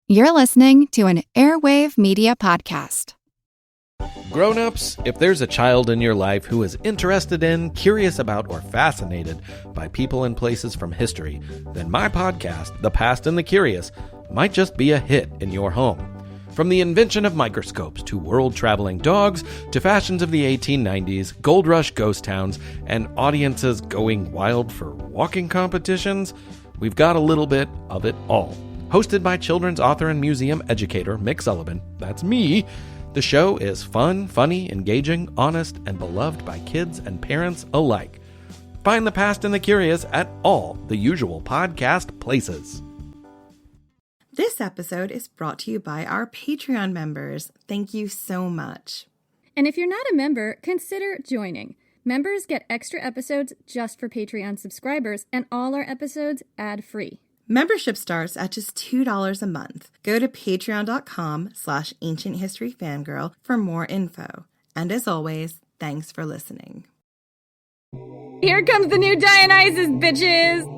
You're listening to an Airwave Media Podcast. Grown-ups, if there's a child in your life who is interested in, curious about, or fascinated by people and places from history, then my podcast, The Past and the Curious, might just be a hit in your home. From the invention of microscopes to world-traveling dogs to fashions of the 1890s, gold rush ghost towns, and audiences going wild for walking competitions, we've got a little bit of it all. Hosted by children's author and museum educator Mick Sullivan, that's me, the show is fun, funny, engaging, honest, and beloved by kids and parents alike. Find The Past and the Curious at all the usual podcast places. This episode is brought to you by our Patreon members. Thank you so much. And if you're not a member, consider joining. Members get extra episodes just for Patreon subscribers, and all our episodes ad-free. Membership starts at just $2 a month. Go to patreon.com/ancienthistoryfangirl for more info. And as always, thanks for listening. Here comes the new Dionysus, bitches!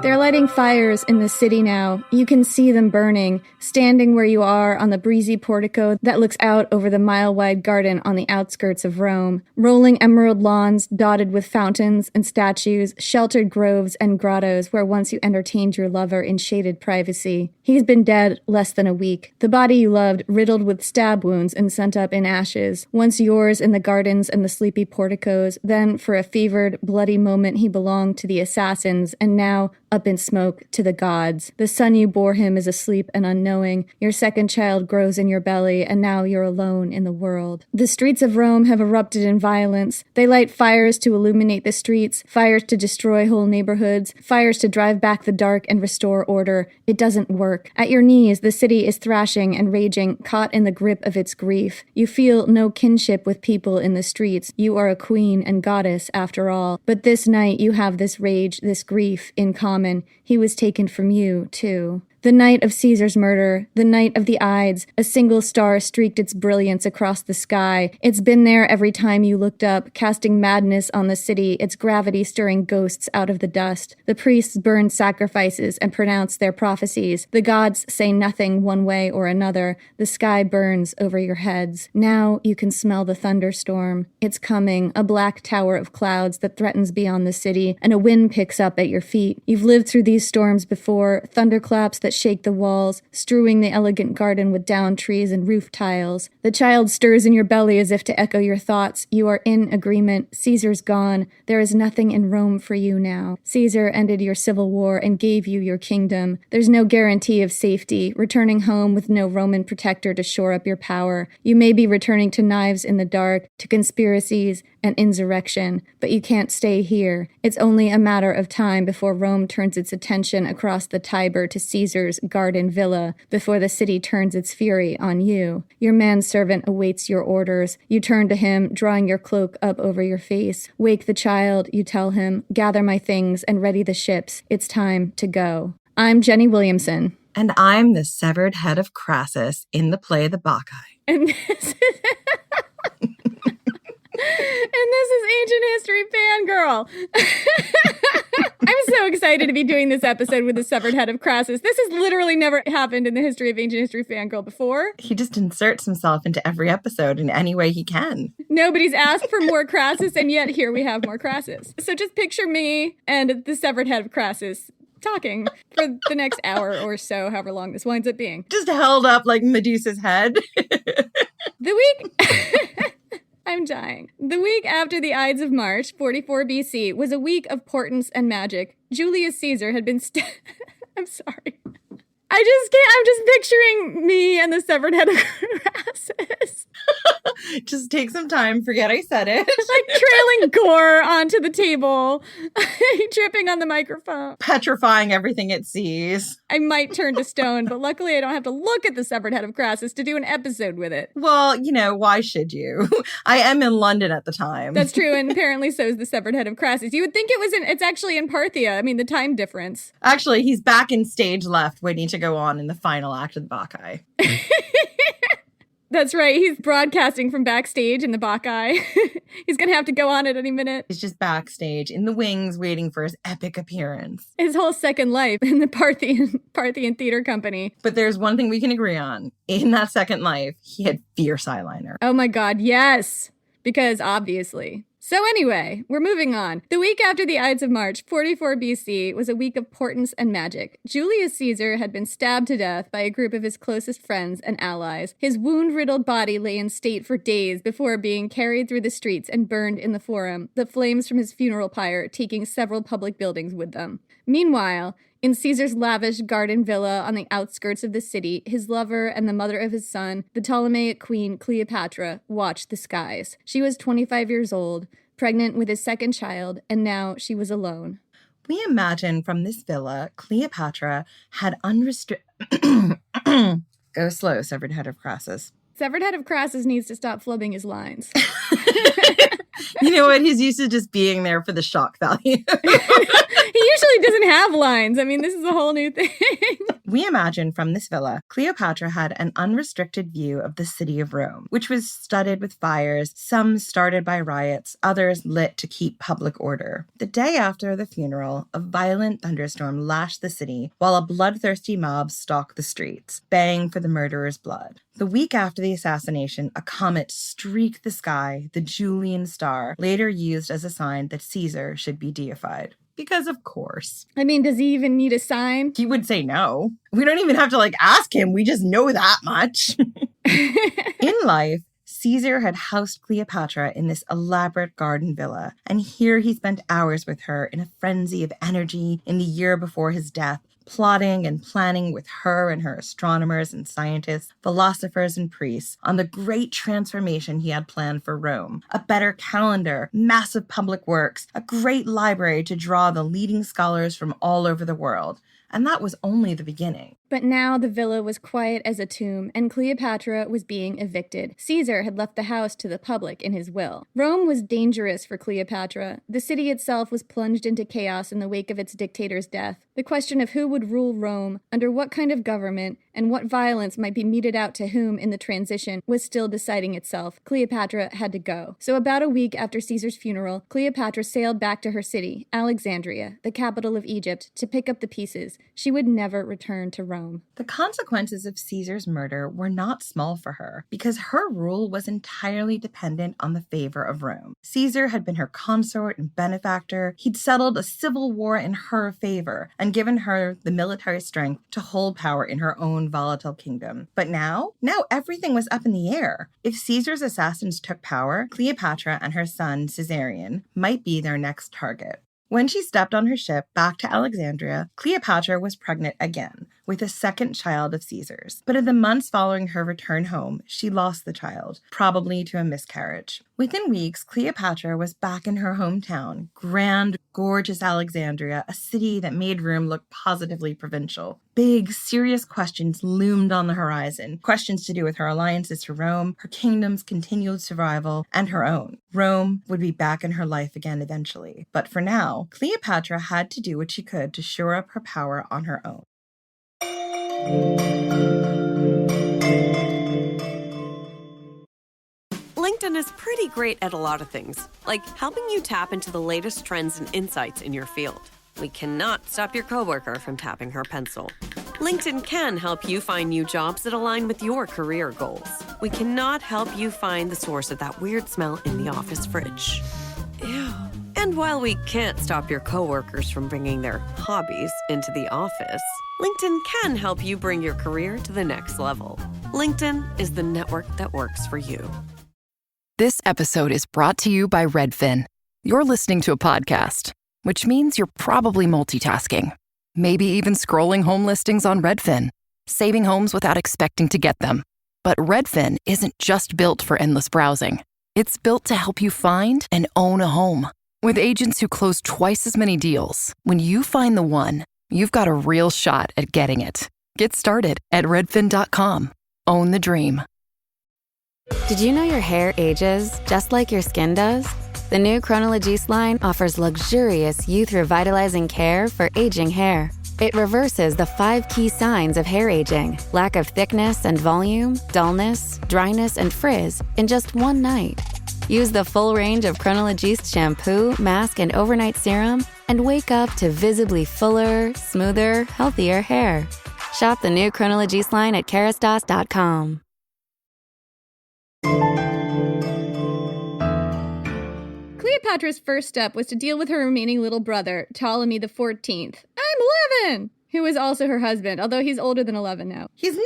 They're lighting fires in the city now. You can see them burning, standing where you are on the breezy portico that looks out over the mile-wide garden on the outskirts of Rome. Rolling emerald lawns dotted with fountains and statues, sheltered groves and grottos where once you entertained your lover in shaded privacy. He's been dead less than a week. The body you loved riddled with stab wounds and sent up in ashes. Once yours in the gardens and the sleepy porticos, then for a fevered, bloody moment he belonged to the assassins, and now up in smoke to the gods. The son you bore him is asleep and unknowing. Your second child grows in your belly, and now you're alone in the world. The streets of Rome have erupted in violence. They light fires to illuminate the streets, fires to destroy whole neighborhoods, fires to drive back the dark and restore order. It doesn't work. At your knees, the city is thrashing and raging, caught in the grip of its grief. You feel no kinship with people in the streets. You are a queen and goddess after all. But this night you have this rage, this grief in common. He was taken from you, too. The night of Caesar's murder, the night of the Ides, a single star streaked its brilliance across the sky. It's been there every time you looked up, casting madness on the city, its gravity stirring ghosts out of the dust. The priests burned sacrifices and pronounced their prophecies. The gods say nothing one way or another. The sky burns over your heads. Now you can smell the thunderstorm. It's coming, a black tower of clouds that threatens beyond the city, and a wind picks up at your feet. You've lived through these storms before, thunderclaps that shake the walls, strewing the elegant garden with down trees and roof tiles. The child stirs in your belly as if to echo your thoughts. You are in agreement. Caesar's gone. There is nothing in Rome for you now. Caesar ended your civil war and gave you your kingdom. There's no guarantee of safety, returning home with no Roman protector to shore up your power. You may be returning to knives in the dark, to conspiracies and insurrection, but you can't stay here. It's only a matter of time before Rome turns its attention across the Tiber to Caesar's garden villa, before the city turns its fury on you. Your manservant awaits your orders. You turn to him, drawing your cloak up over your face. Wake the child, you tell him. Gather my things and ready the ships. It's time to go. I'm Jenny Williamson. And I'm the severed head of Crassus in the play The Bacchae. And this is Ancient History Fangirl. I'm so excited to be doing this episode with the severed head of Crassus. This has literally never happened in the history of Ancient History Fangirl before. He just inserts himself into every episode in any way he can. Nobody's asked for more Crassus, and yet here we have more Crassus. So just picture me and the severed head of Crassus talking for the next hour or so, however long this winds up being. Just held up like Medusa's head. The week... I'm dying. The week after the Ides of March, 44 BC, was a week of portents and magic. Julius Caesar had been I'm sorry. I'm just picturing me and the severed head of Crassus. Just take some time, forget I said it. Like trailing gore onto the table, tripping on the microphone. Petrifying everything it sees. I might turn to stone, but luckily I don't have to look at the severed head of Crassus to do an episode with it. Well, why should you? I am in London at the time. That's true, and apparently so is the severed head of Crassus. You would think it's actually in Parthia. I mean, the time difference. Actually, he's back in stage left, waiting to go on in the final act of the Bacchae. That's right. He's broadcasting from backstage in the Bacchae. He's going to have to go on at any minute. He's just backstage in the wings waiting for his epic appearance. His whole second life in the Parthian Theater Company. But there's one thing we can agree on. In that second life, he had fierce eyeliner. Oh my God, yes. Because obviously. So anyway, we're moving on. The week after the Ides of March, 44 BC, was a week of portents and magic. Julius Caesar had been stabbed to death by a group of his closest friends and allies. His wound-riddled body lay in state for days before being carried through the streets and burned in the Forum, the flames from his funeral pyre taking several public buildings with them. Meanwhile, in Caesar's lavish garden villa on the outskirts of the city, his lover and the mother of his son, the Ptolemaic queen Cleopatra, watched the skies. She was 25 years old, pregnant with his second child, and now she was alone. We imagine from this villa, Cleopatra had unrestricted... Go slow, severed head of Crassus. Severed head of Crassus needs to stop flubbing his lines. You know what? He's used to just being there for the shock value. He usually doesn't have lines. I mean, this is a whole new thing. We imagine from this villa, Cleopatra had an unrestricted view of the city of Rome, which was studded with fires, some started by riots, others lit to keep public order. The day after the funeral, a violent thunderstorm lashed the city, while a bloodthirsty mob stalked the streets, baying for the murderer's blood. The week after the assassination, a comet streaked the sky, the Julian star, later used as a sign that Caesar should be deified. Because of course. I mean, does he even need a sign? He would say no. We don't even have to ask him. We just know that much. In life, Caesar had housed Cleopatra in this elaborate garden villa, and here he spent hours with her in a frenzy of energy in the year before his death, plotting and planning with her and her astronomers and scientists, philosophers and priests on the great transformation he had planned for Rome. A better calendar, massive public works, a great library to draw the leading scholars from all over the world. And that was only the beginning. But now the villa was quiet as a tomb, and Cleopatra was being evicted. Caesar had left the house to the public in his will. Rome was dangerous for Cleopatra. The city itself was plunged into chaos in the wake of its dictator's death. The question of who would rule Rome, under what kind of government, and what violence might be meted out to whom in the transition was still deciding itself. Cleopatra had to go. So about a week after Caesar's funeral, Cleopatra sailed back to her city, Alexandria, the capital of Egypt, to pick up the pieces. She would never return to Rome. The consequences of Caesar's murder were not small for her, because her rule was entirely dependent on the favor of Rome. Caesar had been her consort and benefactor. He'd settled a civil war in her favor and given her the military strength to hold power in her own volatile kingdom. But now everything was up in the air. If Caesar's assassins took power, Cleopatra and her son, Caesarion, might be their next target. When she stepped on her ship back to Alexandria, Cleopatra was pregnant again, with a second child of Caesar's. But in the months following her return home, she lost the child, probably to a miscarriage. Within weeks, Cleopatra was back in her hometown, grand, gorgeous Alexandria, a city that made Rome look positively provincial. Big, serious questions loomed on the horizon. Questions to do with her alliances to Rome, her kingdom's continued survival, and her own. Rome would be back in her life again eventually. But for now, Cleopatra had to do what she could to shore up her power on her own. LinkedIn is pretty great at a lot of things, like helping you tap into the latest trends and insights in your field. We cannot stop your coworker from tapping her pencil. LinkedIn can help you find new jobs that align with your career goals. We cannot help you find the source of that weird smell in the office fridge. Ew. And while we can't stop your coworkers from bringing their hobbies into the office, LinkedIn can help you bring your career to the next level. LinkedIn is the network that works for you. This episode is brought to you by Redfin. You're listening to a podcast, which means you're probably multitasking. Maybe even scrolling home listings on Redfin, saving homes without expecting to get them. But Redfin isn't just built for endless browsing. It's built to help you find and own a home. With agents who close twice as many deals, when you find the one, you've got a real shot at getting it. Get started at redfin.com. Own the dream. Did you know your hair ages just like your skin does? The new Chronologies line offers luxurious youth revitalizing care for aging hair. It reverses the 5 key signs of hair aging: lack of thickness and volume, dullness, dryness, and frizz in just one night. Use the full range of Chronologiste shampoo, mask, and overnight serum, and wake up to visibly fuller, smoother, healthier hair. Shop the new Chronologiste line at Kerastase.com. Cleopatra's first step was to deal with her remaining little brother, Ptolemy XIV. I'm 11! Who was also her husband, although he's older than 11 now. He's not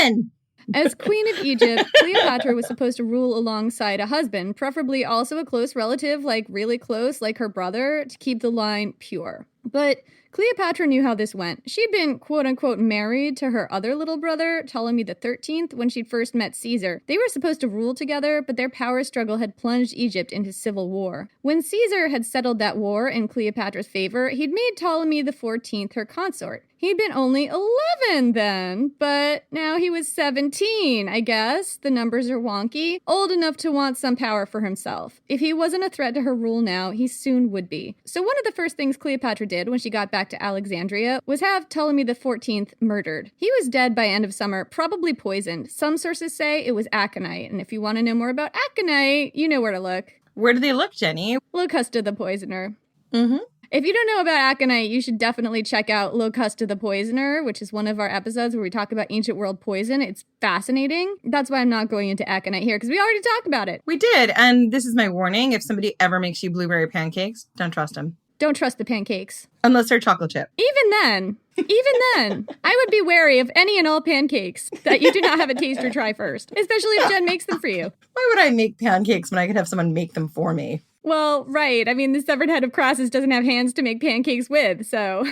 11! As Queen of Egypt, Cleopatra was supposed to rule alongside a husband, preferably also a close relative, like really close, like her brother, to keep the line pure. But Cleopatra knew how this went. She'd been, quote-unquote, married to her other little brother, Ptolemy XIII, when she'd first met Caesar. They were supposed to rule together, but their power struggle had plunged Egypt into civil war. When Caesar had settled that war in Cleopatra's favor, he'd made Ptolemy XIV her consort. He'd been only 11 then, but now he was 17, I guess. The numbers are wonky. Old enough to want some power for himself. If he wasn't a threat to her rule now, he soon would be. So one of the first things Cleopatra did when she got back to Alexandria was have Ptolemy XIV murdered. He was dead by end of summer, probably poisoned. Some sources say it was aconite, and if you want to know more about aconite, you know where to look. Where do they look, Jenny? Locusta the Poisoner. Mm-hmm. If you don't know about aconite, you should definitely check out Locusta the Poisoner, which is one of our episodes where we talk about ancient world poison. It's fascinating. That's why I'm not going into aconite here, because we already talked about it. We did, and this is my warning. If somebody ever makes you blueberry pancakes, don't trust them. Don't trust the pancakes. Unless they're chocolate chip. Even then, I would be wary of any and all pancakes that you do not have a taste or try first, especially if Jen makes them for you. Why would I make pancakes when I could have someone make them for me? Well, right. I mean, the severed head of Crassus doesn't have hands to make pancakes with, so...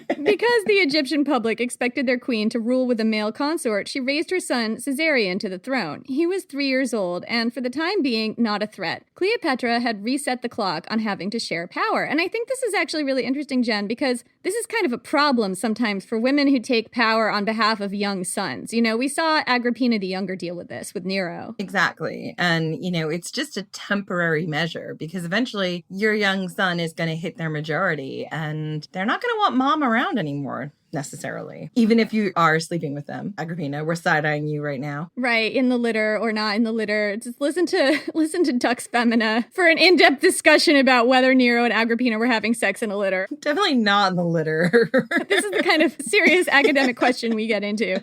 Because the Egyptian public expected their queen to rule with a male consort, she raised her son, Caesarion, to the throne. He was 3 years old, and for the time being, not a threat. Cleopatra had reset the clock on having to share power. And I think this is actually really interesting, Jen, because this is kind of a problem sometimes for women who take power on behalf of young sons. You know, we saw Agrippina the Younger deal with this, with Nero. Exactly. And, you know, it's just a temporary measure, because eventually your young son is going to hit their majority, and they're not going to want mom around anymore, necessarily. Even if you are sleeping with them. Agrippina, we're side-eyeing you right now. Right, in the litter or not in the litter. Just listen to Dux Femina for an in-depth discussion about whether Nero and Agrippina were having sex in a litter. Definitely not in the litter. This is the kind of serious academic question we get into.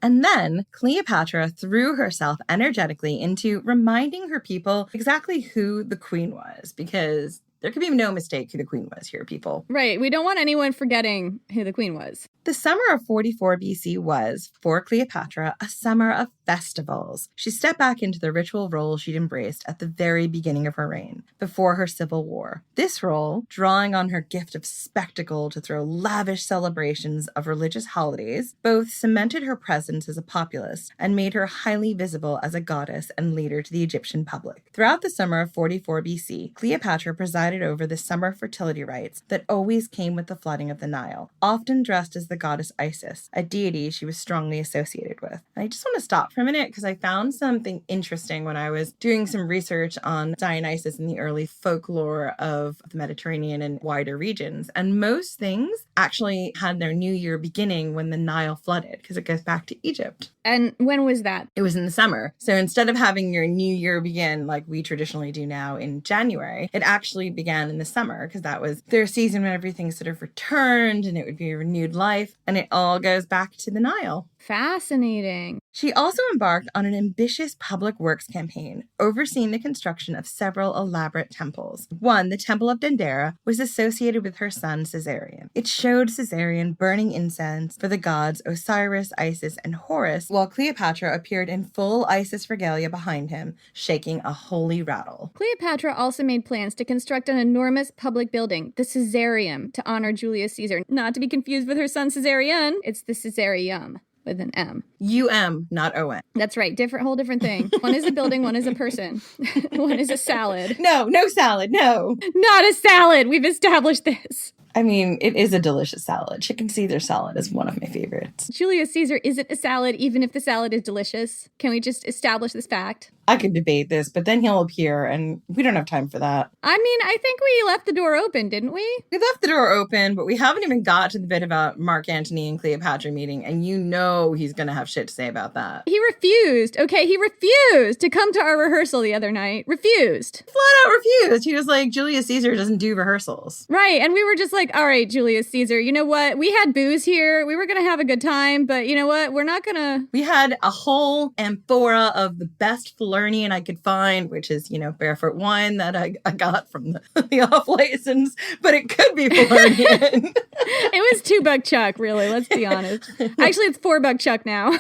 And then Cleopatra threw herself energetically into reminding her people exactly who the queen was, because there could be no mistake who the queen was here, people. Right. We don't want anyone forgetting who the queen was. The summer of 44 BC was, for Cleopatra, a summer of festivals. She stepped back into the ritual role she'd embraced at the very beginning of her reign, before her civil war. This role, drawing on her gift of spectacle to throw lavish celebrations of religious holidays, both cemented her presence as a populace and made her highly visible as a goddess and leader to the Egyptian public. Throughout the summer of 44 BC, Cleopatra presided over the summer fertility rites that always came with the flooding of the Nile, often dressed as the goddess Isis, a deity she was strongly associated with. And I just want to stop for a minute because I found something interesting when I was doing some research on Dionysus in the early folklore of the Mediterranean and wider regions. And most things actually had their new year beginning when the Nile flooded, because it goes back to Egypt. And when was that? It was in the summer. So instead of having your new year begin like we traditionally do now in January, it actually began in the summer, because that was their season when everything sort of returned and it would be a renewed life. And it all goes back to the Nile. Fascinating. She also embarked on an ambitious public works campaign, overseeing the construction of several elaborate temples. One, the Temple of Dendera, was associated with her son Caesarion. It showed Caesarion burning incense for the gods Osiris, Isis, and Horus, while Cleopatra appeared in full Isis regalia behind him, shaking a holy rattle. Cleopatra also made plans to construct an enormous public building, the Caesareum, to honor Julius Caesar. Not to be confused with her son Caesarion, it's the Caesareum. With an M. U-M, not O-N. That's right. Whole different thing. One is a building, one is a person. One is a salad. No salad, no. Not a salad. We've established this. I mean, it is a delicious salad. Chicken Caesar salad is one of my favorites. Julius Caesar isn't a salad, even if the salad is delicious. Can we just establish this fact? I could debate this, but then he'll appear, and we don't have time for that. I mean, I think we left the door open, didn't we? We left the door open, but we haven't even got to the bit about Marc Antony and Cleopatra meeting, and you know he's going to have shit to say about that. He refused. Okay, he refused to come to our rehearsal the other night. Refused. Flat out refused. He was like, Julius Caesar doesn't do rehearsals. Right, and we were just like, all right, Julius Caesar, you know what? We had booze here. We were going to have a good time, but you know what? We're not going to... We had a whole amphora of the best Falernian I could find, which is, barefoot wine that I got from the off-license, but it could be Falernian. It was $2 Chuck, really, let's be honest. Actually, it's $4 Chuck now.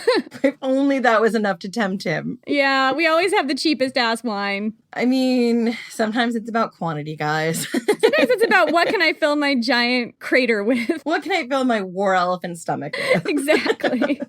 If only that was enough to tempt him. Yeah, we always have the cheapest ass wine. I mean, sometimes it's about quantity, guys. Sometimes it's about what can I fill my giant crater with? What can I fill my war elephant stomach with? Exactly.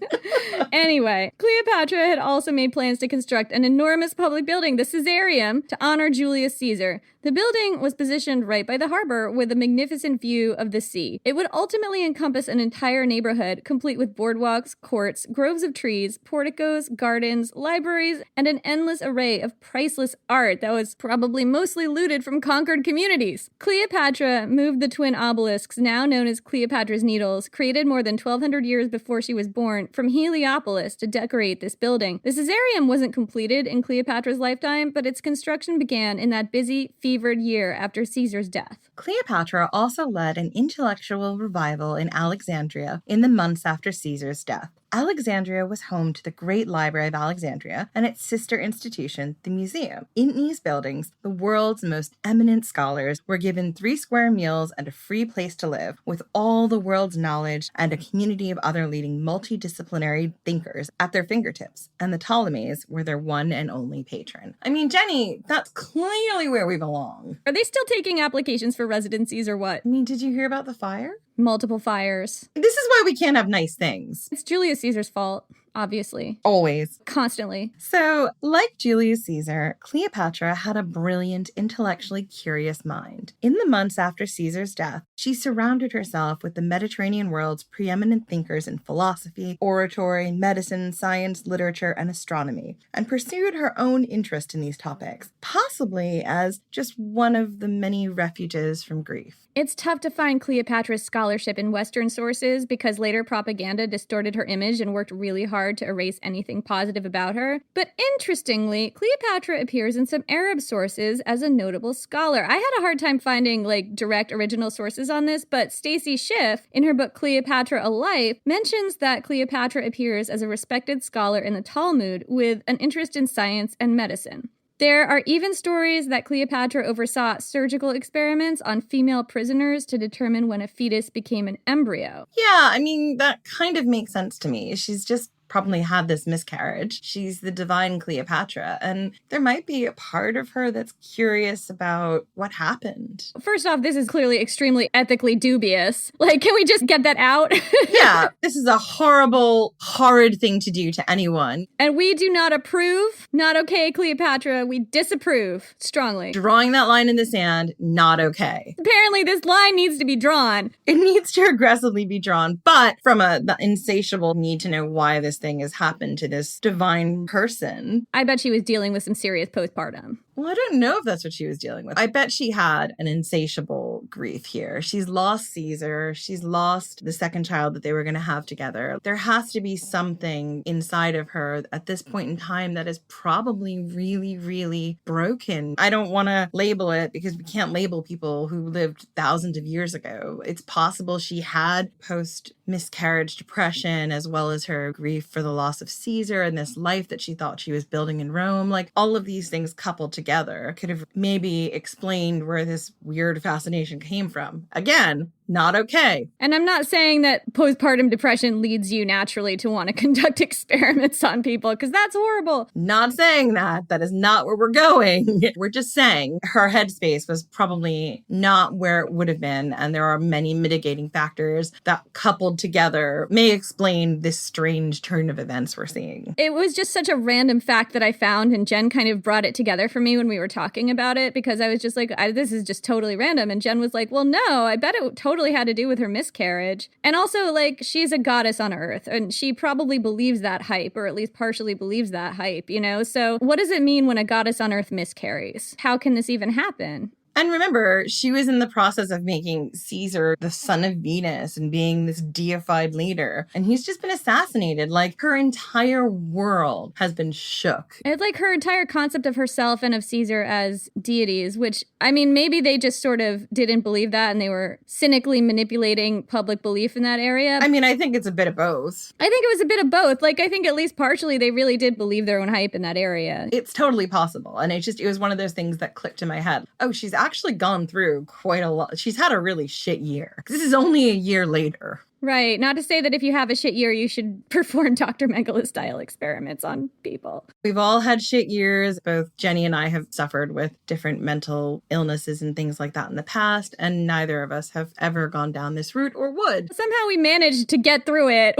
Anyway, Cleopatra had also made plans to construct an enormous public building, the Caesareum, to honor Julius Caesar. The building was positioned right by the harbor with a magnificent view of the sea. It would ultimately encompass an entire neighborhood, complete with boardwalks, courts, groves of trees, porticos, gardens, libraries, and an endless array of priceless art that was probably mostly looted from conquered communities. Cleopatra moved the twin obelisks, now known as Cleopatra's Needles, created more than 1,200 years before she was born, from Heliopolis to decorate this building. The Caesareum wasn't completed in Cleopatra's lifetime, but its construction began in that busy, fevered year after Caesar's death. Cleopatra also led an intellectual revival in Alexandria in the months after Caesar's death. Alexandria was home to the Great Library of Alexandria and its sister institution, the Museum. In these buildings, the world's most eminent scholars were given 3 square meals and a free place to live, with all the world's knowledge and a community of other leading multidisciplinary thinkers at their fingertips, and the Ptolemies were their one and only patron. I mean, Jenny, that's clearly where we belong. Are they still taking applications for residencies or what? I mean, did you hear about the fire? Multiple fires. This is why we can't have nice things. It's Julius Caesar's fault, obviously. Always. Constantly. So, like Julius Caesar, Cleopatra had a brilliant, intellectually curious mind. In the months after Caesar's death, she surrounded herself with the Mediterranean world's preeminent thinkers in philosophy, oratory, medicine, science, literature, and astronomy, and pursued her own interest in these topics, possibly as just one of the many refuges from grief. It's tough to find Cleopatra's scholarship in Western sources because later propaganda distorted her image and worked really hard to erase anything positive about her. But interestingly, Cleopatra appears in some Arab sources as a notable scholar. I had a hard time finding direct original sources on this, but Stacy Schiff, in her book Cleopatra: A Life, mentions that Cleopatra appears as a respected scholar in the Talmud with an interest in science and medicine. There are even stories that Cleopatra oversaw surgical experiments on female prisoners to determine when a fetus became an embryo. Yeah, I mean, that kind of makes sense to me. She's just probably had this miscarriage. She's the divine Cleopatra, and there might be a part of her that's curious about what happened. First off, this is clearly extremely ethically dubious. Can we just get that out? Yeah, this is a horrible, horrid thing to do to anyone. And we do not approve. Not okay, Cleopatra. We disapprove strongly. Drawing that line in the sand, not okay. Apparently, this line needs to be drawn. It needs to aggressively be drawn, but from the insatiable need to know why this thing has happened to this divine person. I bet she was dealing with some serious postpartum. Well, I don't know if that's what she was dealing with. I bet she had an insatiable grief here. She's lost Caesar. She's lost the second child that they were going to have together. There has to be something inside of her at this point in time that is probably really, really broken. I don't want to label it because we can't label people who lived thousands of years ago. It's possible she had post-miscarriage depression as well as her grief for the loss of Caesar and this life that she thought she was building in Rome. All of these things coupled together could have maybe explained where this weird fascination came from. Again, not okay. And I'm not saying that postpartum depression leads you naturally to want to conduct experiments on people, because that's horrible. Not saying that. That is not where we're going. We're just saying her headspace was probably not where it would have been, and there are many mitigating factors that coupled together may explain this strange turn of events we're seeing. It was just such a random fact that I found, and Jen kind of brought it together for me when we were talking about it, because I was just like, this is just totally random. And Jen was like, well, no, I bet it totally totally had to do with her miscarriage. And also, like, she's a goddess on Earth, and she probably believes that hype, or at least partially believes that hype, you know? So what does it mean when a goddess on Earth miscarries? How can this even happen? And remember, she was in the process of making Caesar the son of Venus and being this deified leader. And he's just been assassinated. Like, her entire world has been shook. It's like her entire concept of herself and of Caesar as deities, which, I mean, maybe they just sort of didn't believe that and they were cynically manipulating public belief in that area. I mean, I think it's a bit of both. I think it was a bit of both. Like, I think at least partially they really did believe their own hype in that area. It's totally possible. And it was one of those things that clicked in my head. Oh, she's actually gone through quite a lot. She's had a really shit year. This is only a year later. Right. Not to say that if you have a shit year, you should perform Dr. Mengele-style experiments on people. We've all had shit years. Both Jenny and I have suffered with different mental illnesses and things like that in the past, and neither of us have ever gone down this route or would. Somehow we managed to get through it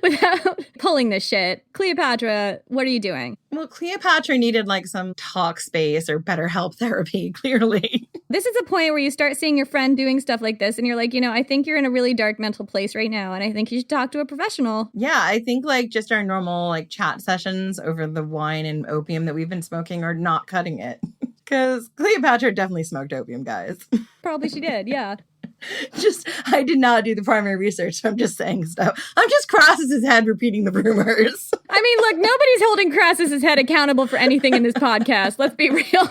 without pulling this shit. Cleopatra, what are you doing? Well, Cleopatra needed like some talk space or better help therapy, clearly. This is a point where you start seeing your friend doing stuff like this and you're like, you know, I think you're in a really dark mental place right now and I think you should talk to a professional. Yeah, I think like just our normal like chat sessions over the wine and opium that we've been smoking are not cutting it. Because Cleopatra definitely smoked opium, guys. Probably she did, yeah. I did not do the primary research, so I'm just saying stuff. I'm just Crassus's head repeating the rumors. I mean, look, nobody's holding Crassus's head accountable for anything in this podcast. Let's be real.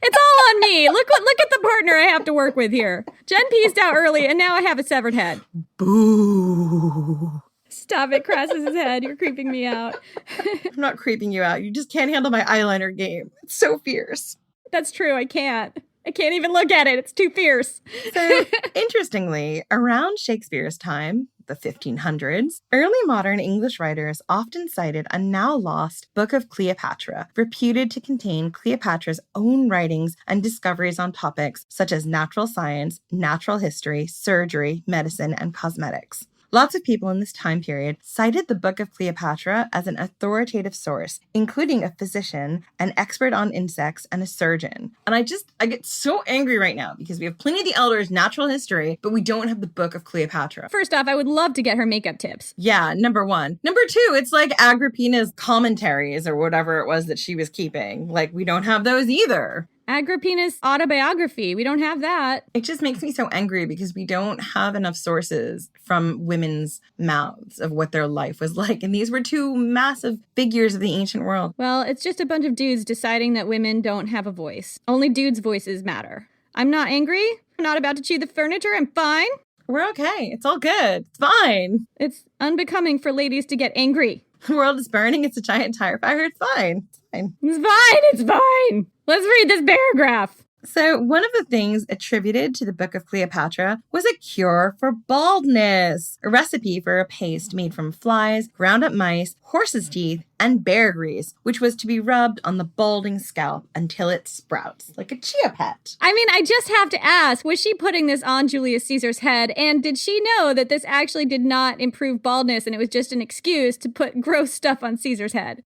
It's all on me. Look at the partner I have to work with here. Jen pieced out early, and now I have a severed head. Boo. Stop it, Crassus's head. You're creeping me out. I'm not creeping you out. You just can't handle my eyeliner game. It's so fierce. That's true. I can't even look at it. It's too fierce. So, interestingly, around Shakespeare's time, the 1500s, early modern English writers often cited a now lost Book of Cleopatra, reputed to contain Cleopatra's own writings and discoveries on topics such as natural science, natural history, surgery, medicine, and cosmetics. Lots of people in this time period cited the Book of Cleopatra as an authoritative source, including a physician, an expert on insects, and a surgeon. And I get so angry right now because we have Pliny the Elder's natural history, but we don't have the Book of Cleopatra. First off, I would love to get her makeup tips. Yeah, number one. Number two, it's like Agrippina's commentaries or whatever it was that she was keeping. Like, we don't have those either. Agrippina's autobiography. We don't have that. It just makes me so angry because we don't have enough sources from women's mouths of what their life was like. And these were two massive figures of the ancient world. Well, it's just a bunch of dudes deciding that women don't have a voice. Only dudes' voices matter. I'm not angry. I'm not about to chew the furniture. I'm fine. We're okay. It's all good. It's fine. It's unbecoming for ladies to get angry. The world is burning. It's a giant tire fire. It's fine. It's fine. It's fine. It's fine. Let's read this paragraph. So one of the things attributed to the Book of Cleopatra was a cure for baldness, a recipe for a paste made from flies, ground up mice, horse's teeth, and bear grease, which was to be rubbed on the balding scalp until it sprouts, like a chia pet. I mean, I just have to ask, was she putting this on Julius Caesar's head? And did she know that this actually did not improve baldness and it was just an excuse to put gross stuff on Caesar's head?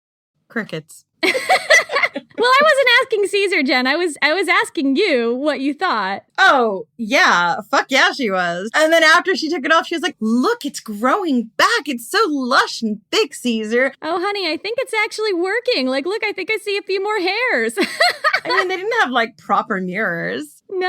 Crickets. Well, I wasn't asking Caesar, Jen. I was asking you what you thought. Oh, yeah. Fuck yeah, she was. And then after she took it off, she was like, look, it's growing back. It's so lush and thick, Caesar. Oh, honey, I think it's actually working. Like, look, I think I see a few more hairs. I mean, they didn't have, like, proper mirrors. No.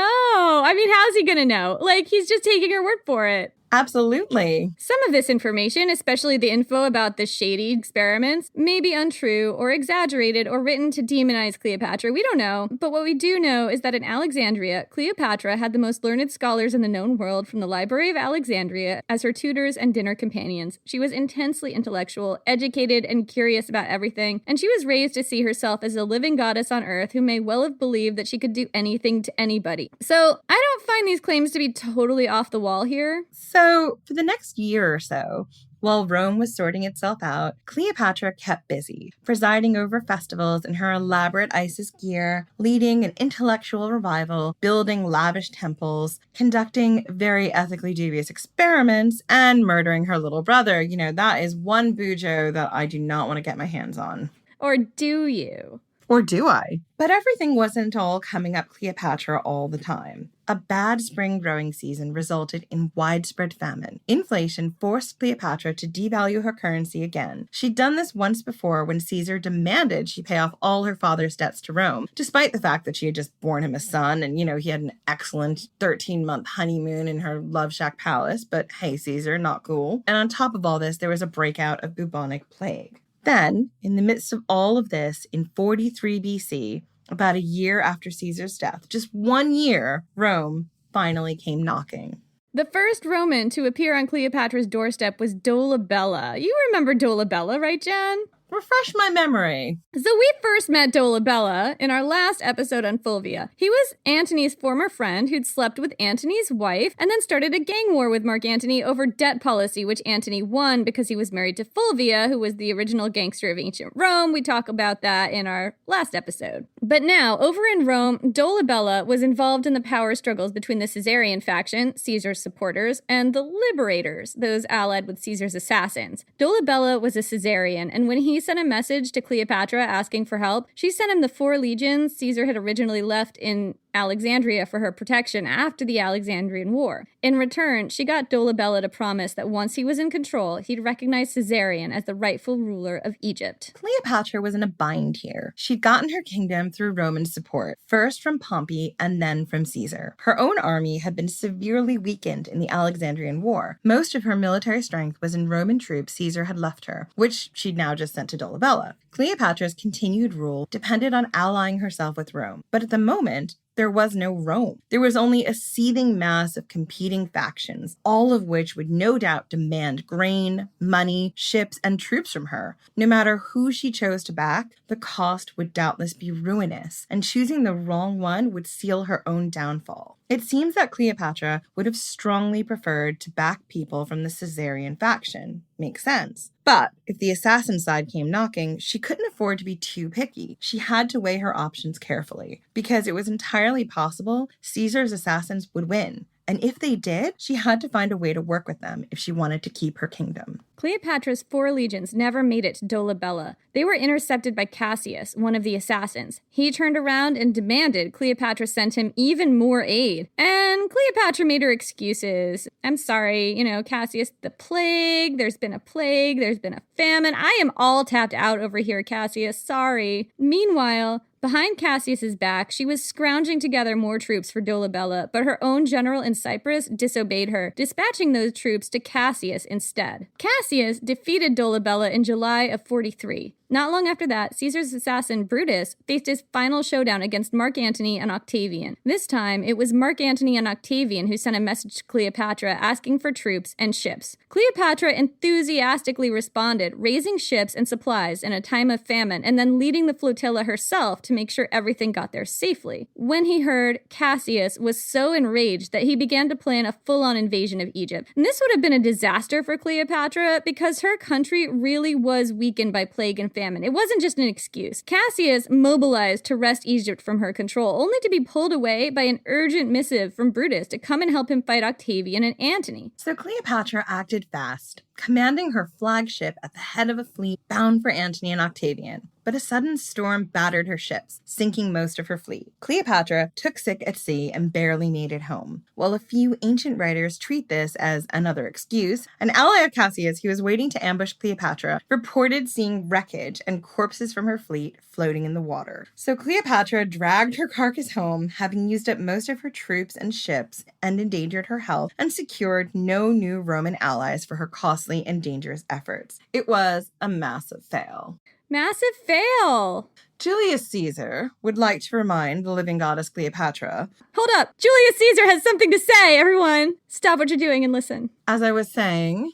I mean, how's he gonna know? Like, he's just taking her word for it. Absolutely. Some of this information, especially the info about the shady experiments, may be untrue or exaggerated or written to demonize Cleopatra. We don't know. But what we do know is that in Alexandria, Cleopatra had the most learned scholars in the known world from the Library of Alexandria as her tutors and dinner companions. She was intensely intellectual, educated, and curious about everything, and she was raised to see herself as a living goddess on earth who may well have believed that she could do anything to anybody. So I don't find these claims to be totally off the wall here. So, for the next year or so, while Rome was sorting itself out, Cleopatra kept busy, presiding over festivals in her elaborate Isis gear, leading an intellectual revival, building lavish temples, conducting very ethically dubious experiments, and murdering her little brother. You know, that is one bujo that I do not want to get my hands on. Or do you? Or do I? But everything wasn't all coming up Cleopatra all the time. A bad spring growing season resulted in widespread famine. Inflation forced Cleopatra to devalue her currency again. She'd done this once before when Caesar demanded she pay off all her father's debts to Rome, despite the fact that she had just borne him a son and, he had an excellent 13-month honeymoon in her love shack palace. But hey, Caesar, not cool. And on top of all this, there was a breakout of bubonic plague. Then, in the midst of all of this, in 43 BC, about a year after Caesar's death, just 1 year, Rome finally came knocking. The first Roman to appear on Cleopatra's doorstep was Dolabella. You remember Dolabella, right, Jen? Refresh my memory. So we first met Dolabella in our last episode on Fulvia. He was Antony's former friend who'd slept with Antony's wife and then started a gang war with Marc Antony over debt policy, which Antony won because he was married to Fulvia, who was the original gangster of ancient Rome. We talk about that in our last episode. But now, over in Rome, Dolabella was involved in the power struggles between the Caesarian faction, Caesar's supporters, and the liberators, those allied with Caesar's assassins. Dolabella was a Caesarian, and when he sent a message to Cleopatra asking for help, she sent him the 4 legions Caesar had originally left in Alexandria for her protection after the Alexandrian War. In return, she got Dolabella to promise that once he was in control, he'd recognize Caesarion as the rightful ruler of Egypt. Cleopatra was in a bind here. She'd gotten her kingdom through Roman support, first from Pompey and then from Caesar. Her own army had been severely weakened in the Alexandrian War. Most of her military strength was in Roman troops Caesar had left her, which she'd now just sent to Dolabella. Cleopatra's continued rule depended on allying herself with Rome, but at the moment, there was no Rome. There was only a seething mass of competing factions, all of which would no doubt demand grain, money, ships, and troops from her. No matter who she chose to back, the cost would doubtless be ruinous, and choosing the wrong one would seal her own downfall. It seems that Cleopatra would have strongly preferred to back people from the Caesarian faction. Makes sense. But if the assassin side came knocking, she couldn't afford to be too picky. She had to weigh her options carefully, because it was entirely possible Caesar's assassins would win. And if they did, she had to find a way to work with them if she wanted to keep her kingdom. Cleopatra's 4 legions never made it to Dolabella. They were intercepted by Cassius, one of the assassins. He turned around and demanded Cleopatra sent him even more aid. And Cleopatra made her excuses. I'm sorry, Cassius, the plague, there's been a plague, there's been a famine. I am all tapped out over here, Cassius, sorry. Meanwhile, behind Cassius's back, she was scrounging together more troops for Dolabella, but her own general in Cyprus disobeyed her, dispatching those troops to Cassius instead. Cassius defeated Dolabella in July of 43. Not long after that, Caesar's assassin Brutus faced his final showdown against Marc Antony and Octavian. This time, it was Marc Antony and Octavian who sent a message to Cleopatra asking for troops and ships. Cleopatra enthusiastically responded, raising ships and supplies in a time of famine, and then leading the flotilla herself to make sure everything got there safely. When he heard, Cassius was so enraged that he began to plan a full-on invasion of Egypt. And this would have been a disaster for Cleopatra because her country really was weakened by plague and famine. It wasn't just an excuse. Cassius mobilized to wrest Egypt from her control, only to be pulled away by an urgent missive from Brutus to come and help him fight Octavian and Antony. So Cleopatra acted fast, commanding her flagship at the head of a fleet bound for Antony and Octavian. But a sudden storm battered her ships, sinking most of her fleet. Cleopatra took sick at sea and barely made it home. While a few ancient writers treat this as another excuse, an ally of Cassius who was waiting to ambush Cleopatra reported seeing wreckage and corpses from her fleet floating in the water. So Cleopatra dragged her carcass home, having used up most of her troops and ships and endangered her health, and secured no new Roman allies for her costly and dangerous efforts. It was a massive fail. Massive fail! Julius Caesar would like to remind the living goddess Cleopatra. Hold up! Julius Caesar has something to say, everyone! Stop what you're doing and listen. As I was saying,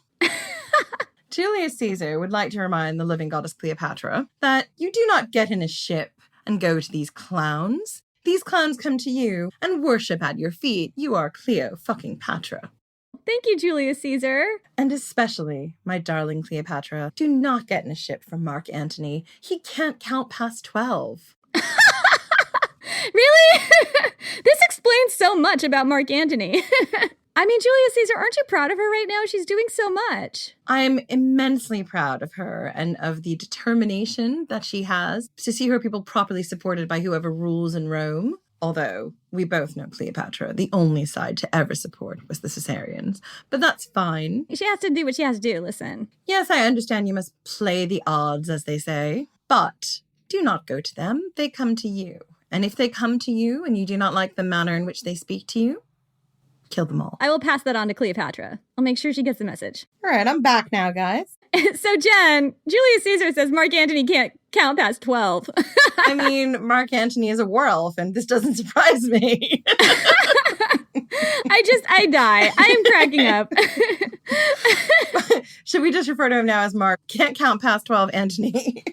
Julius Caesar would like to remind the living goddess Cleopatra that you do not get in a ship and go to these clowns. These clowns come to you and worship at your feet. You are Cleo-fucking-Patra. Thank you, Julius Caesar. And especially, my darling Cleopatra, do not get in a ship from Marc Antony. He can't count past 12. Really? This explains so much about Marc Antony. I mean, Julius Caesar, aren't you proud of her right now? She's doing so much. I'm immensely proud of her and of the determination that she has to see her people properly supported by whoever rules in Rome. Although we both know Cleopatra, the only side to ever support was the Caesarians. But that's fine. She has to do what she has to do, listen. Yes, I understand you must play the odds, as they say. But do not go to them. They come to you. And if they come to you and you do not like the manner in which they speak to you, kill them all. I will pass that on to Cleopatra. I'll make sure she gets the message. All right, I'm back now, guys. So, Jen, Julius Caesar says Marc Antony can't count past 12. I mean, Marc Antony is a war elf, and this doesn't surprise me. I die. I am cracking up. Should we just refer to him now as Mark? Can't count past 12, Antony.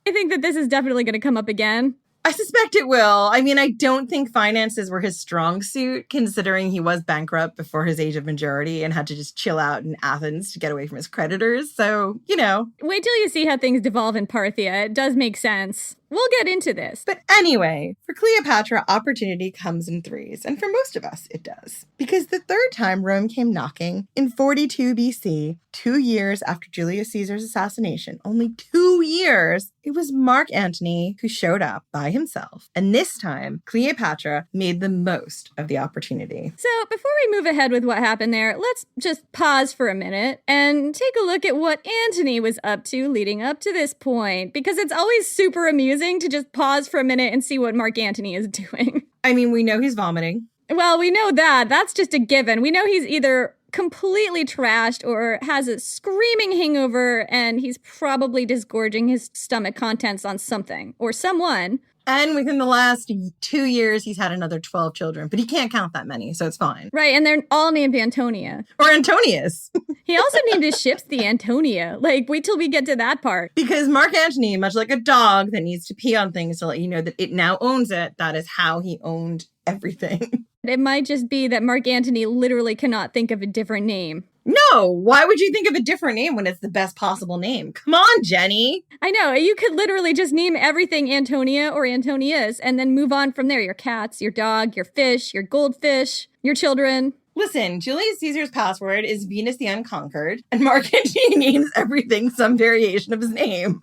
I think that this is definitely going to come up again. I suspect it will. I mean, I don't think finances were his strong suit, considering he was bankrupt before his age of majority and had to just chill out in Athens to get away from his creditors. So, you know. Wait till you see how things devolve in Parthia. It does make sense. We'll get into this. But anyway, for Cleopatra, opportunity comes in threes. And for most of us, it does. Because the third time Rome came knocking, in 42 BC, 2 years after Julius Caesar's assassination, only 2 years, it was Marc Antony who showed up by himself. And this time, Cleopatra made the most of the opportunity. So before we move ahead with what happened there, let's just pause for a minute and take a look at what Antony was up to leading up to this point. Because it's always super amusing to just pause for a minute and see what Marc Antony is doing. I mean, we know he's vomiting. Well, we know that. That's just a given. We know he's either completely trashed or has a screaming hangover and he's probably disgorging his stomach contents on something or someone. And within the last 2 years, he's had another 12 children, but he can't count that many, so it's fine. Right, and they're all named Antonia. Or Antonius. He also named his ships the Antonia. Like, wait till we get to that part. Because Marc Antony, much like a dog that needs to pee on things to let you know that it now owns it, that is how he owned everything. It might just be that Marc Antony literally cannot think of a different name. No, why would you think of a different name when it's the best possible name? Come on, Jenny. I know, you could literally just name everything Antonia or Antonius and then move on from there. Your cats, your dog, your fish, your goldfish, your children. Listen, Julius Caesar's password is Venus the Unconquered, and Marc Antony names everything some variation of his name.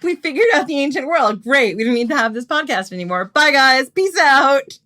We figured out the ancient world. Great, we don't need to have this podcast anymore. Bye, guys. Peace out.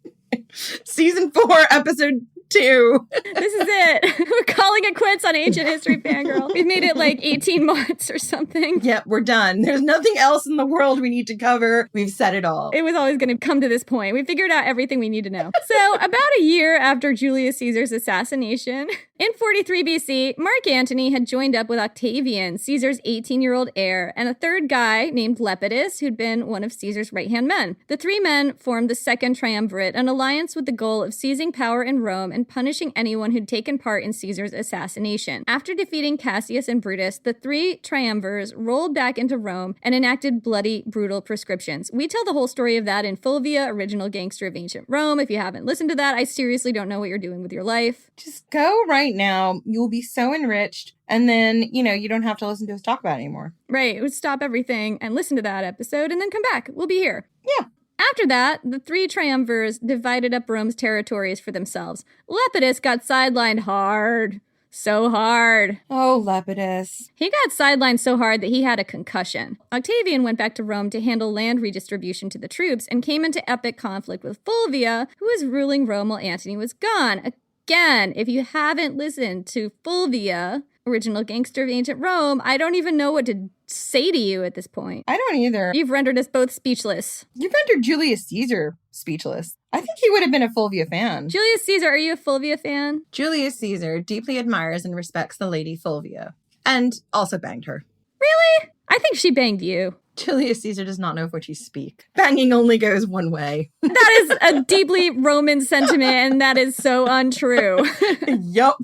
Season 4, episode 2. This is it. We're calling it quits on Ancient History Fangirl. We've made it like 18 months or something. Yep, we're done. There's nothing else in the world we need to cover. We've said it all. It was always going to come to this point. We figured out everything we need to know. So about a year after Julius Caesar's assassination, in 43 BC, Marc Antony had joined up with Octavian, Caesar's 18-year-old heir, and a third guy named Lepidus, who'd been one of Caesar's right-hand men. The three men formed the Second Triumvirate, an alliance with the goal of seizing power in Rome and punishing anyone who'd taken part in Caesar's assassination. After defeating Cassius and Brutus, the three triumvirs rolled back into Rome and enacted bloody, brutal prescriptions. We tell the whole story of that in Fulvia, Original Gangster of Ancient Rome. If you haven't listened to that, I seriously don't know what you're doing with your life. Just go right now. You'll be so enriched. And then, you don't have to listen to us talk about it anymore. Right. It would stop everything and listen to that episode and then come back. We'll be here. Yeah. After that, the three triumvirs divided up Rome's territories for themselves. Lepidus got sidelined hard. So hard. Oh, Lepidus. He got sidelined so hard that he had a concussion. Octavian went back to Rome to handle land redistribution to the troops and came into epic conflict with Fulvia, who was ruling Rome while Antony was gone. Again, if you haven't listened to Fulvia, Original Gangster of Ancient Rome, I don't even know what to say to you at this point. I don't either. You've rendered us both speechless. You've rendered Julius Caesar speechless. I think he would have been a Fulvia fan. Julius Caesar, are you a Fulvia fan? Julius Caesar deeply admires and respects the lady Fulvia. And also banged her. Really? I think she banged you. Julius Caesar does not know of which you speak. Banging only goes one way. That is a deeply Roman sentiment, and that is so untrue. Yup.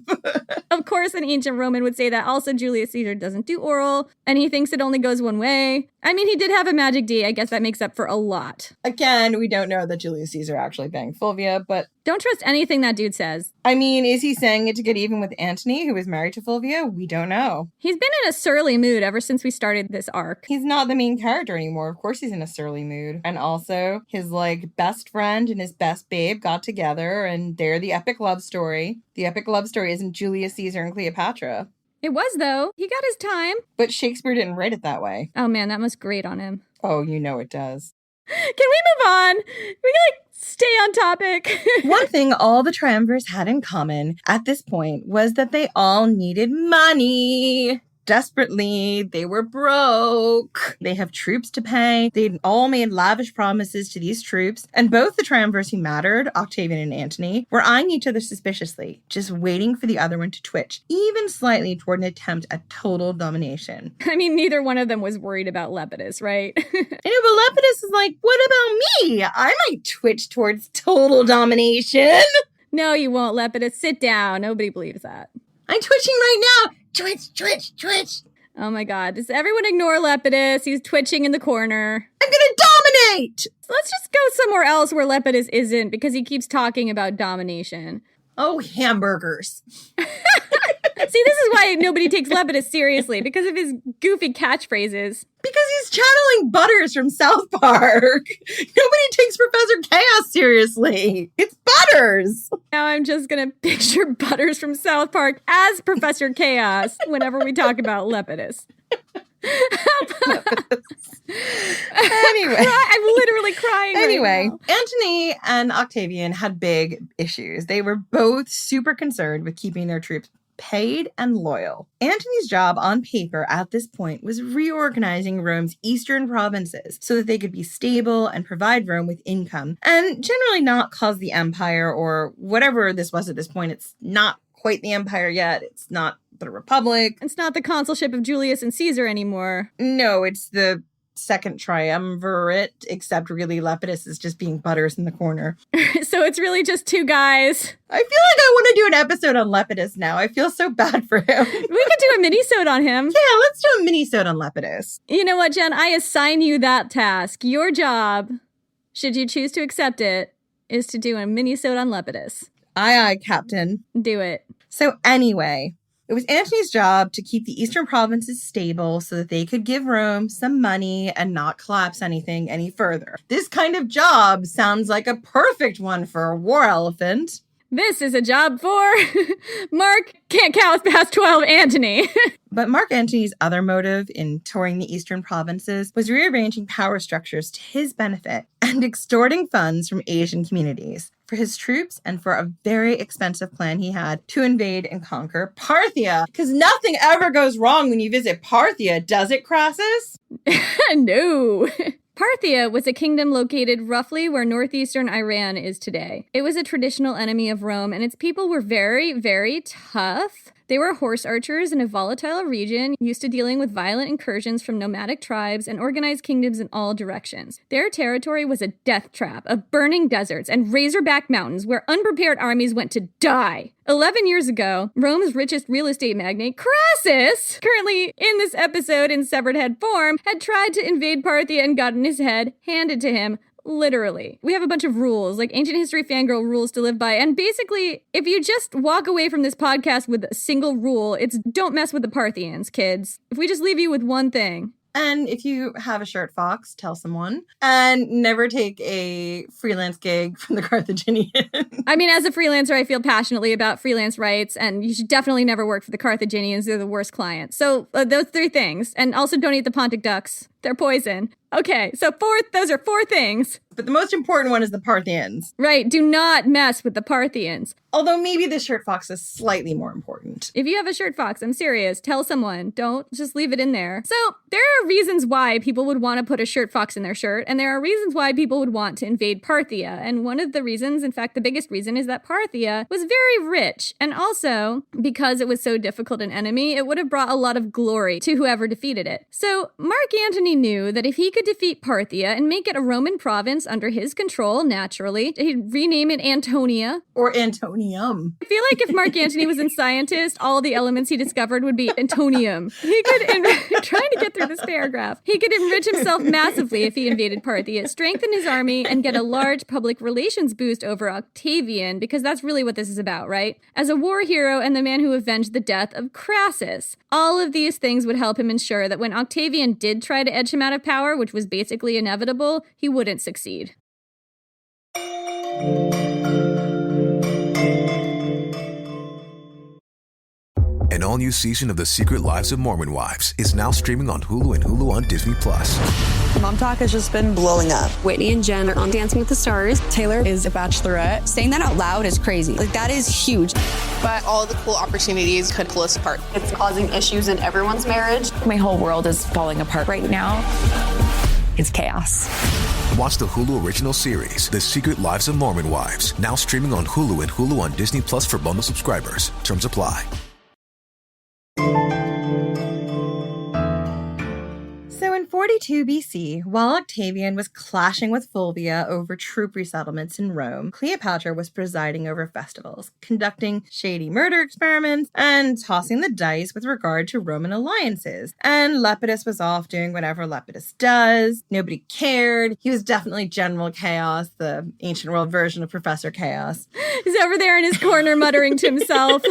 Of course, an ancient Roman would say that. Also, Julius Caesar doesn't do oral, and he thinks it only goes one way. I mean, he did have a magic D. I guess that makes up for a lot. Again, we don't know that Julius Caesar actually banged Fulvia, but Don't trust anything that dude says. I mean, is he saying it to get even with Antony, who was married to Fulvia? We don't know. He's been in a surly mood ever since we started this arc. He's not the main character anymore. Of course he's in a surly mood. And also, his, best friend and his best babe got together, and they're the epic love story. The epic love story isn't Julius Caesar and Cleopatra. It was, though. He got his time. But Shakespeare didn't write it that way. Oh, man, that must grate on him. Oh, you know it does. Can we move on? We can, stay on topic. One thing all the triumvirs had in common at this point was that they all needed money. Desperately. They were broke. They have troops to pay. They'd all made lavish promises to these troops. And both the triumvirs who mattered, Octavian and Antony, were eyeing each other suspiciously, just waiting for the other one to twitch, even slightly toward an attempt at total domination. I mean, neither one of them was worried about Lepidus, right? I know, but Lepidus is like, what about me? I might twitch towards total domination. No, you won't, Lepidus. Sit down. Nobody believes that. I'm twitching right now. Twitch, twitch, twitch. Oh my God. Does everyone ignore Lepidus? He's twitching in the corner. I'm gonna dominate! Let's just go somewhere else where Lepidus isn't, because he keeps talking about domination. Oh, hamburgers. See, this is why nobody takes Lepidus seriously, because of his goofy catchphrases. Because he's channeling Butters from South Park. Nobody takes Professor Chaos seriously. It's Butters. Now I'm just going to picture Butters from South Park as Professor Chaos whenever we talk about Lepidus. Anyway. I'm literally crying Anyway, right now. Antony and Octavian had big issues. They were both super concerned with keeping their troops paid and loyal. Antony's job on paper at this point was reorganizing Rome's eastern provinces so that they could be stable and provide Rome with income and generally not cause the empire, or whatever this was at this point. It's not quite the empire yet. It's not the Republic. It's not the consulship of Julius and Caesar anymore. No, it's the second triumvirate, except really Lepidus is just being Butters in the corner. So it's really just two guys. I feel like I want to do an episode on Lepidus now. I feel so bad for him. We could do a mini-sode on him. Yeah, let's do a mini-sode on Lepidus. You know what, Jen? I assign you that task. Your job, should you choose to accept it, is to do a mini-sode on Lepidus. Aye, aye, Captain. Do it. So anyway, it was Antony's job to keep the eastern provinces stable so that they could give Rome some money and not collapse anything any further. This kind of job sounds like a perfect one for a war elephant. This is a job for Marc can't count past 12 Antony. But Marc Antony's other motive in touring the eastern provinces was rearranging power structures to his benefit and extorting funds from Asian communities for his troops and for a very expensive plan he had to invade and conquer Parthia. Because nothing ever goes wrong when you visit Parthia, does it, Crassus? No. Parthia was a kingdom located roughly where northeastern Iran is today. It was a traditional enemy of Rome, and its people were very, very tough. They were horse archers in a volatile region, used to dealing with violent incursions from nomadic tribes and organized kingdoms in all directions. Their territory was a death trap of burning deserts and razorback mountains where unprepared armies went to die. 11 years ago, Rome's richest real estate magnate, Crassus, currently in this episode in severed head form, had tried to invade Parthia and gotten his head handed to him. Literally. We have a bunch of rules, like ancient history fangirl rules to live by. And basically, if you just walk away from this podcast with a single rule, it's don't mess with the Parthians, kids. If we just leave you with one thing. And if you have a shirt fox, tell someone. And never take a freelance gig from the Carthaginian. I mean, as a freelancer, I feel passionately about freelance rights, and you should definitely never work for the Carthaginians. They're the worst clients. So those 3 things. And also don't eat the Pontic ducks. They're poison. Okay, so those are 4 things. But the most important one is the Parthians. Right, do not mess with the Parthians. Although maybe the shirt fox is slightly more important. If you have a shirt fox, I'm serious, tell someone. Don't just leave it in there. So there are reasons why people would want to put a shirt fox in their shirt, and there are reasons why people would want to invade Parthia. And one of the reasons, in fact, the biggest reason, is that Parthia was very rich. And also, because it was so difficult an enemy, it would have brought a lot of glory to whoever defeated it. So Marc Antony knew that if he could defeat Parthia and make it a Roman province under his control, naturally, he'd rename it Antonia. Or Antonium. I feel like if Marc Antony was in Scientist, all the elements he discovered would be Antonium. He could, trying to get through of this paragraph. He could enrich himself massively if he invaded Parthia, strengthen his army, and get a large public relations boost over Octavian, because that's really what this is about, right? As a war hero and the man who avenged the death of Crassus. All of these things would help him ensure that when Octavian did try to edge him out of power, which was basically inevitable, he wouldn't succeed. An all-new season of The Secret Lives of Mormon Wives is now streaming on Hulu and Hulu on Disney+. Mom Talk has just been blowing up. Whitney and Jen are on Dancing with the Stars. Taylor is a bachelorette. Saying that out loud is crazy. Like, that is huge. But all the cool opportunities could pull us apart. It's causing issues in everyone's marriage. My whole world is falling apart right now. It's chaos. Watch the Hulu original series, The Secret Lives of Mormon Wives, now streaming on Hulu and Hulu on Disney Plus for bundle subscribers. Terms apply. So in 42 BC, while Octavian was clashing with Fulvia over troop resettlements in Rome, Cleopatra was presiding over festivals, conducting shady murder experiments, and tossing the dice with regard to Roman alliances. And Lepidus was off doing whatever Lepidus does. Nobody cared. He was definitely General Chaos, the ancient world version of Professor Chaos. He's over there in his corner muttering to himself.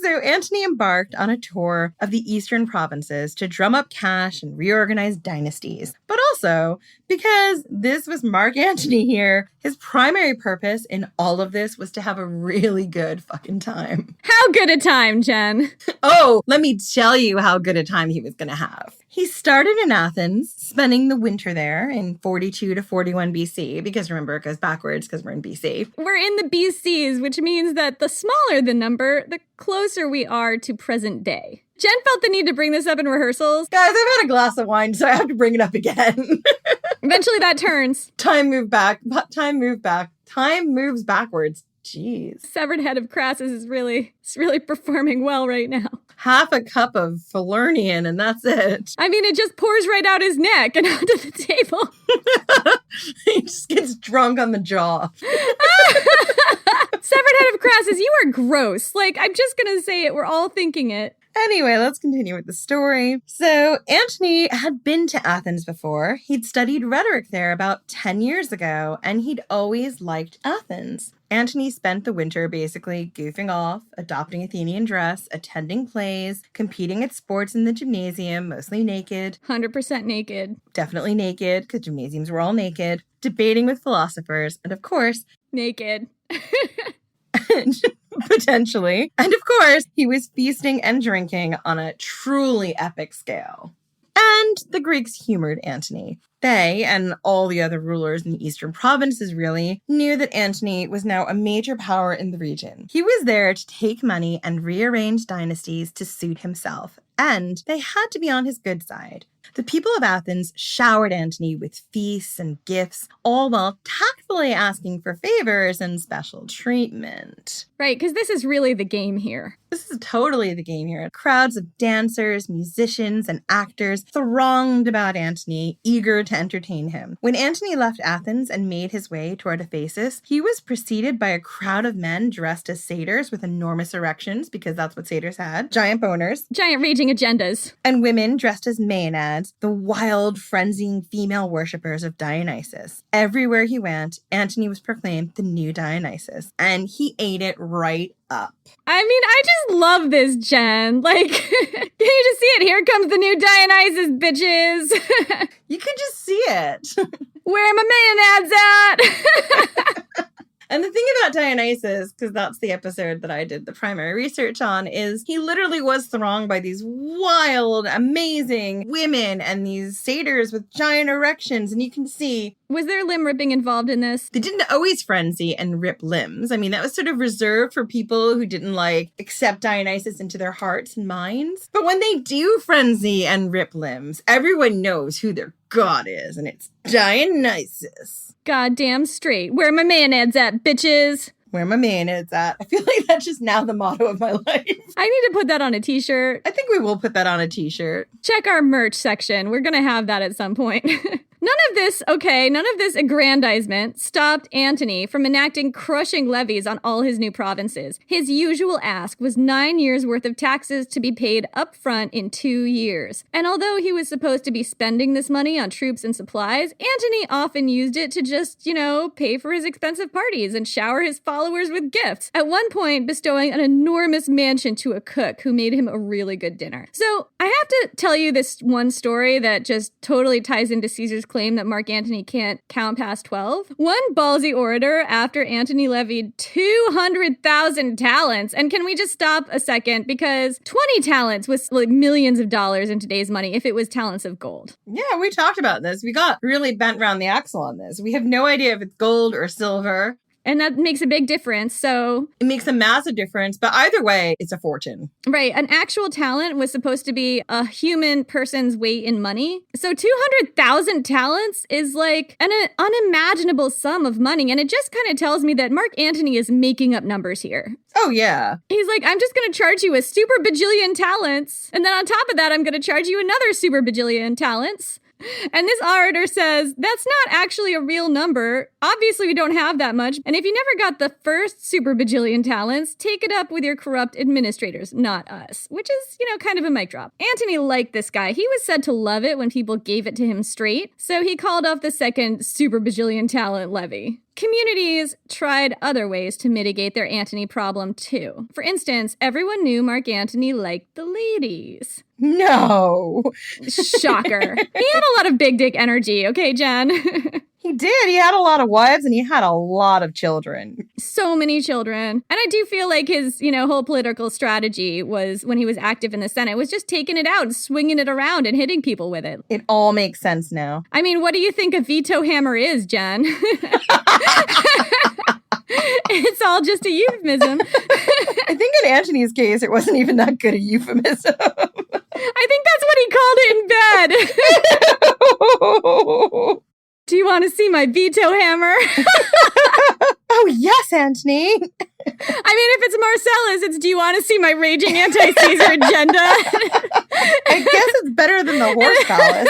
So Antony embarked on a tour of the eastern provinces to drum up cash and reorganize dynasties. But also, because this was Marc Antony here, his primary purpose in all of this was to have a really good fucking time. How good a time, Jen? Oh, let me tell you how good a time he was going to have. He started in Athens, spending the winter there in 42 to 41 BC, because remember, it goes backwards because we're in BC. We're in the BCs, which means that the smaller the number, the closer we are to present day. Jen felt the need to bring this up in rehearsals. Guys, I've had a glass of wine, so I have to bring it up again. Eventually that turns. Time moves backwards. Jeez. Severed head of Crassus is really performing well right now. Half a cup of Falernian and that's it. I mean, it just pours right out his neck and onto the table. He just gets drunk on the jaw. Severed head of Crassus, you are gross. Like, I'm just going to say it. We're all thinking it. Anyway, let's continue with the story. So Antony had been to Athens before. He'd studied rhetoric there about 10 years ago, and he'd always liked Athens. Antony spent the winter basically goofing off, adopting Athenian dress, attending plays, competing at sports in the gymnasium, mostly naked. 100% naked. Definitely naked, because gymnasiums were all naked. Debating with philosophers, and of course... naked. Potentially. And of course, he was feasting and drinking on a truly epic scale. And the Greeks humored Antony. They, and all the other rulers in the eastern provinces really, knew that Antony was now a major power in the region. He was there to take money and rearrange dynasties to suit himself, and they had to be on his good side. The people of Athens showered Antony with feasts and gifts, all while tactfully asking for favors and special treatment. Right, because this is really the game here. This is totally the game here. Crowds of dancers, musicians, and actors thronged about Antony, eager to entertain him. When Antony left Athens and made his way toward Ephesus, he was preceded by a crowd of men dressed as satyrs with enormous erections, because that's what satyrs had, giant boners, giant raging agendas, and women dressed as maenads, the wild, frenziing female worshippers of Dionysus. Everywhere he went, Antony was proclaimed the new Dionysus, and he ate it right up. I mean, I just love this, Jen. Like, can you just see it? Here comes the new Dionysus, bitches. You can just see it. Where are my maenads at? And the thing about Dionysus, because that's the episode that I did the primary research on, is he literally was thronged by these wild, amazing women and these satyrs with giant erections. And you can see... Was there limb ripping involved in this? They didn't always frenzy and rip limbs. I mean, that was sort of reserved for people who didn't, accept Dionysus into their hearts and minds. But when they do frenzy and rip limbs, everyone knows who their god is, and it's Dionysus. Goddamn straight. Where my maenads at, bitches? Where my maenads at. I feel like that's just now the motto of my life. I need to put that on a t-shirt. I think we will put that on a t-shirt. Check our merch section. We're going to have that at some point. None of this aggrandizement stopped Antony from enacting crushing levies on all his new provinces. His usual ask was 9 years' worth of taxes to be paid up front in 2 years. And although he was supposed to be spending this money on troops and supplies, Antony often used it to just, pay for his expensive parties and shower his followers with gifts. At one point, bestowing an enormous mansion to a cook who made him a really good dinner. So I have to tell you this one story that just totally ties into Caesar's claim that Marc Antony can't count past 12. One ballsy orator after Antony levied 200,000 talents. And can we just stop a second? Because 20 talents was like millions of dollars in today's money if it was talents of gold. Yeah, we talked about this. We got really bent around the axle on this. We have no idea if it's gold or silver. And that makes a big difference. So it makes a massive difference. But either way, it's a fortune. Right. An actual talent was supposed to be a human person's weight in money. So 200,000 talents is like an unimaginable sum of money. And it just kind of tells me that Marc Antony is making up numbers here. Oh, yeah. He's like, I'm just going to charge you a super bajillion talents. And then on top of that, I'm going to charge you another super bajillion talents. And this orator says, that's not actually a real number. Obviously, we don't have that much. And if you never got the first super bajillion talents, take it up with your corrupt administrators, not us. Which is, kind of a mic drop. Antony liked this guy. He was said to love it when people gave it to him straight. So he called off the second super bajillion talent levy. Communities tried other ways to mitigate their Antony problem, too. For instance, everyone knew Marc Antony liked the ladies. No. Shocker. He had a lot of big dick energy, okay, Jen? He did. He had a lot of wives and he had a lot of children. So many children. And I do feel like his, whole political strategy was, when he was active in the Senate, was just taking it out and swinging it around and hitting people with it. It all makes sense now. I mean, what do you think a veto hammer is, Jen? It's all just a euphemism. I think in Antony's case, it wasn't even that good a euphemism. I think that's what he called it in bed. Do you want to see my veto hammer? Oh, yes, Antony. I mean, if it's Marcellus, it's do you want to see my raging anti-Caesar agenda? I guess it's better than the horse palace.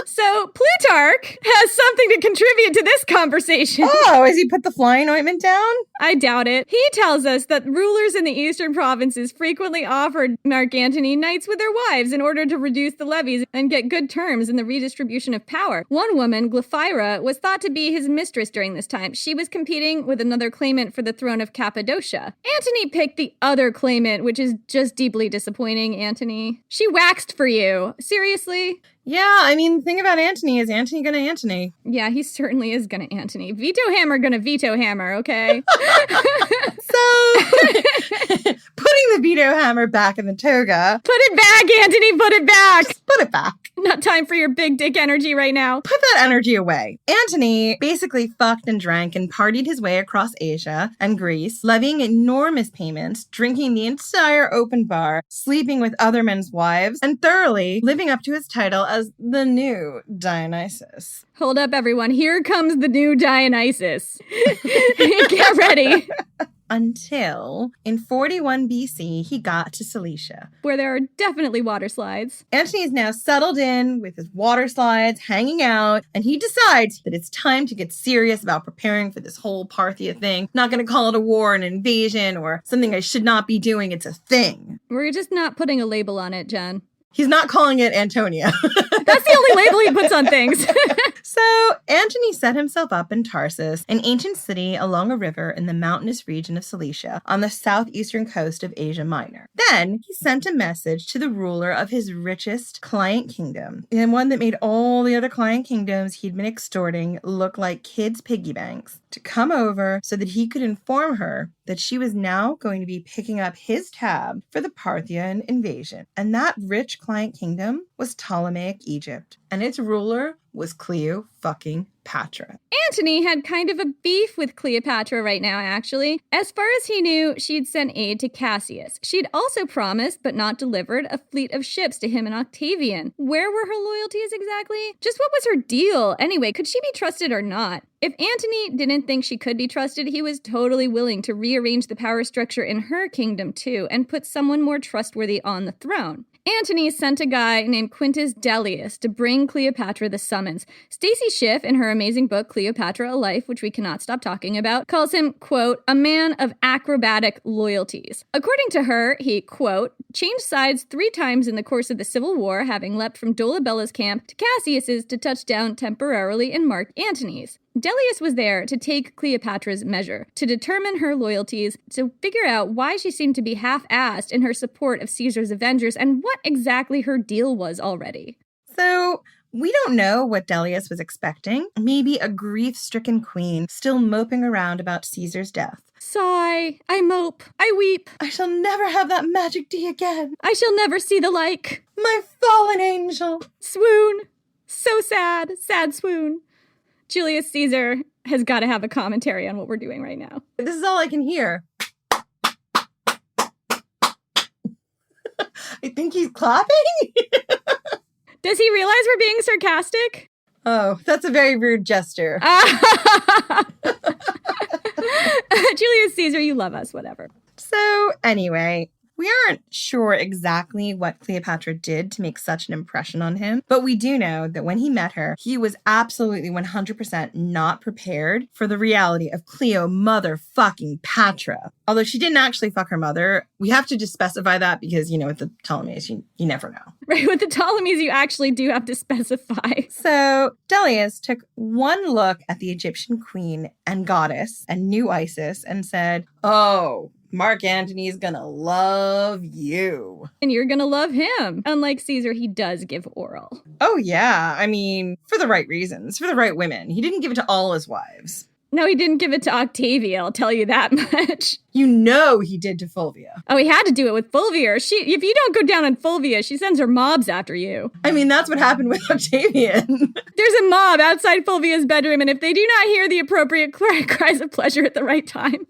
So Plutarch has something to contribute to this conversation. Oh, has he put the flying ointment down? I doubt it. He tells us that rulers in the eastern provinces frequently offered Marc Antony knights with their wives in order to reduce the levies and get good terms in the redistribution of power. One woman, Glaphyra, was thought to be his mistress during this time. She was competing with another claimant for the throne of Cappadocia. Antony picked the other claimant, which is just deeply disappointing, Antony. She waxed for you. Seriously? Yeah, I mean, the thing about Antony is Antony gonna Antony. Yeah, he certainly is gonna Antony. Veto hammer gonna veto hammer, okay? So, putting the veto hammer back in the toga. Put it back, Antony, put it back! Just put it back. Not time for your big dick energy right now. Put that energy away. Antony basically fucked and drank and partied his way across Asia and Greece, levying enormous payments, drinking the entire open bar, sleeping with other men's wives, and thoroughly living up to his title as the new Dionysus. Hold up, everyone. Here comes the new Dionysus. Get ready. Until in 41 BC, he got to Cilicia, where there are definitely water slides. Antony is now settled in with his water slides, hanging out, and he decides that it's time to get serious about preparing for this whole Parthia thing. Not going to call it a war, an invasion, or something I should not be doing. It's a thing. We're just not putting a label on it, Jen. He's not calling it Antonia. That's the only label he puts on things. So Antony set himself up in Tarsus, an ancient city along a river in the mountainous region of Cilicia on the southeastern coast of Asia Minor. Then he sent a message to the ruler of his richest client kingdom, and one that made all the other client kingdoms he'd been extorting look like kids' piggy banks, to come over so that he could inform her that she was now going to be picking up his tab for the Parthian invasion. And that rich client kingdom was Ptolemaic Egypt, and its ruler was Cleopatra. Antony had kind of a beef with Cleopatra right now, actually. As far as he knew, she'd sent aid to Cassius. She'd also promised, but not delivered, a fleet of ships to him and Octavian. Where were her loyalties exactly? Just what was her deal? Anyway, could she be trusted or not? If Antony didn't think she could be trusted, he was totally willing to rearrange the power structure in her kingdom too, and put someone more trustworthy on the throne. Antony sent a guy named Quintus Dellius to bring Cleopatra the summons. Stacy Schiff, in her amazing book Cleopatra, A Life, which we cannot stop talking about, calls him, quote, a man of acrobatic loyalties. According to her, he, quote, changed sides 3 times in the course of the Civil War, having leapt from Dolabella's camp to Cassius's to touch down temporarily in Marc Antony's. Dellius was there to take Cleopatra's measure, to determine her loyalties, to figure out why she seemed to be half-assed in her support of Caesar's Avengers and what exactly her deal was already. So, we don't know what Dellius was expecting. Maybe a grief-stricken queen still moping around about Caesar's death. Sigh, I mope, I weep. I shall never have that magic D again. I shall never see the like. My fallen angel. Swoon. So sad, sad swoon. Julius Caesar has got to have a commentary on what we're doing right now. This is all I can hear. I think he's clapping. Does he realize we're being sarcastic? Oh, that's a very rude gesture. Julius Caesar, you love us, whatever. So, anyway, we aren't sure exactly what Cleopatra did to make such an impression on him, but we do know that when he met her, he was absolutely 100% not prepared for the reality of Cleo motherfucking Patra. Although she didn't actually fuck her mother, we have to just specify that because, you know, with the Ptolemies, you never know. Right, with the Ptolemies, you actually do have to specify. So, Dellius took one look at the Egyptian queen and goddess and knew Isis and said, oh, Marc Antony's gonna love you. And you're gonna love him. Unlike Caesar, he does give oral. Oh, yeah. I mean, for the right reasons, for the right women. He didn't give it to all his wives. No, he didn't give it to Octavia, I'll tell you that much. You know he did to Fulvia. Oh, he had to do it with Fulvia. If you don't go down on Fulvia, she sends her mobs after you. I mean, that's what happened with Octavian. There's a mob outside Fulvia's bedroom, and if they do not hear the appropriate cries of pleasure at the right time,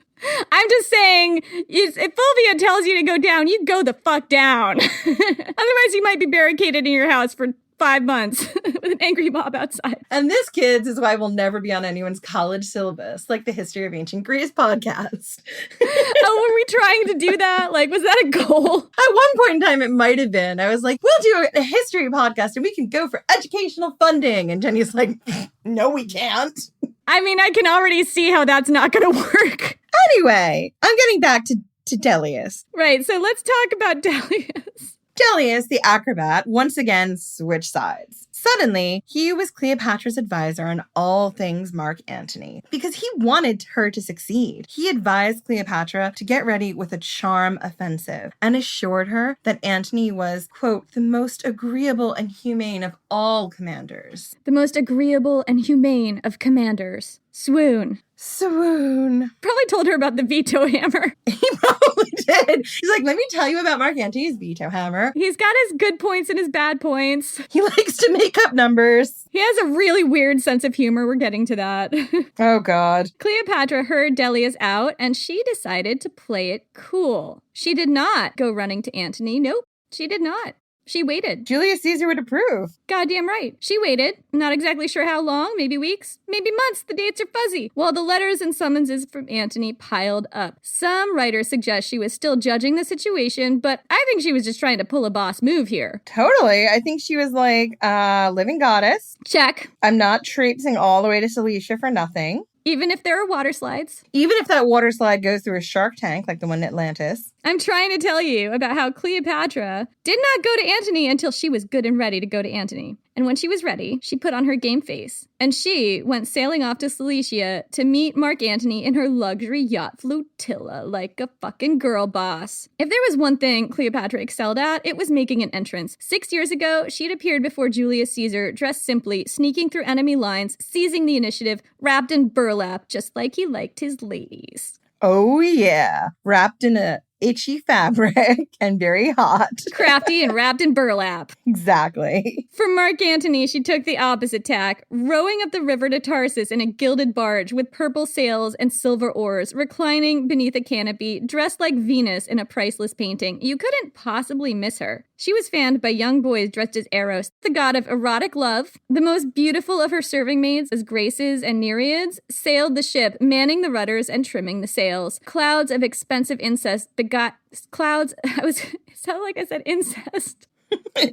I'm just saying, if Fulvia tells you to go down, you go the fuck down. Otherwise, you might be barricaded in your house for 5 months with an angry mob outside. And this, kids, is why we'll never be on anyone's college syllabus, like the History of Ancient Greece podcast. Oh, were we trying to do that? Like, was that a goal? At one point in time, it might have been. I was like, we'll do a history podcast and we can go for educational funding. And Jenny's like, no, we can't. I mean, I can already see how that's not going to work. Anyway, I'm getting back to Dellius. Right, so let's talk about Dellius. Dellius, the acrobat, once again switched sides. Suddenly, he was Cleopatra's advisor on all things Marc Antony because he wanted her to succeed. He advised Cleopatra to get ready with a charm offensive and assured her that Antony was, quote, the most agreeable and humane of all commanders. The most agreeable and humane of commanders. Swoon. Swoon. Probably told her about the veto hammer. He probably did. He's like, let me tell you about Marc Antony's veto hammer. He's got his good points and his bad points. He likes to make up numbers. He has a really weird sense of humor. We're getting to that. Oh, God. Cleopatra heard Dellius out, and she decided to play it cool. She did not go running to Antony. Nope, she did not. She waited. Julius Caesar would approve. Goddamn right. She waited. Not exactly sure how long, maybe weeks, maybe months. The dates are fuzzy. While the letters and summonses from Antony piled up. Some writers suggest she was still judging the situation, but I think she was just trying to pull a boss move here. Totally. I think she was like, living goddess. Check. I'm not traipsing all the way to Cilicia for nothing. Even if there are water slides. Even if that water slide goes through a shark tank like the one in Atlantis. I'm trying to tell you about how Cleopatra did not go to Antony until she was good and ready to go to Antony. And when she was ready, she put on her game face. And she went sailing off to Cilicia to meet Marc Antony in her luxury yacht flotilla like a fucking girl boss. If there was one thing Cleopatra excelled at, it was making an entrance. 6 years ago, she'd appeared before Julius Caesar, dressed simply, sneaking through enemy lines, seizing the initiative, wrapped in burlap, just like he liked his ladies. Oh, yeah. Wrapped in a itchy fabric and very hot. Crafty and wrapped in burlap. Exactly. For Marc Antony, she took the opposite tack, rowing up the river to Tarsus in a gilded barge with purple sails and silver oars, reclining beneath a canopy, dressed like Venus in a priceless painting. You couldn't possibly miss her. She was fanned by young boys dressed as Eros, the god of erotic love. The most beautiful of her serving maids, as Graces and Nereids, sailed the ship, manning the rudders and trimming the sails. Clouds of expensive incest begot clouds. It sounded like I said incest.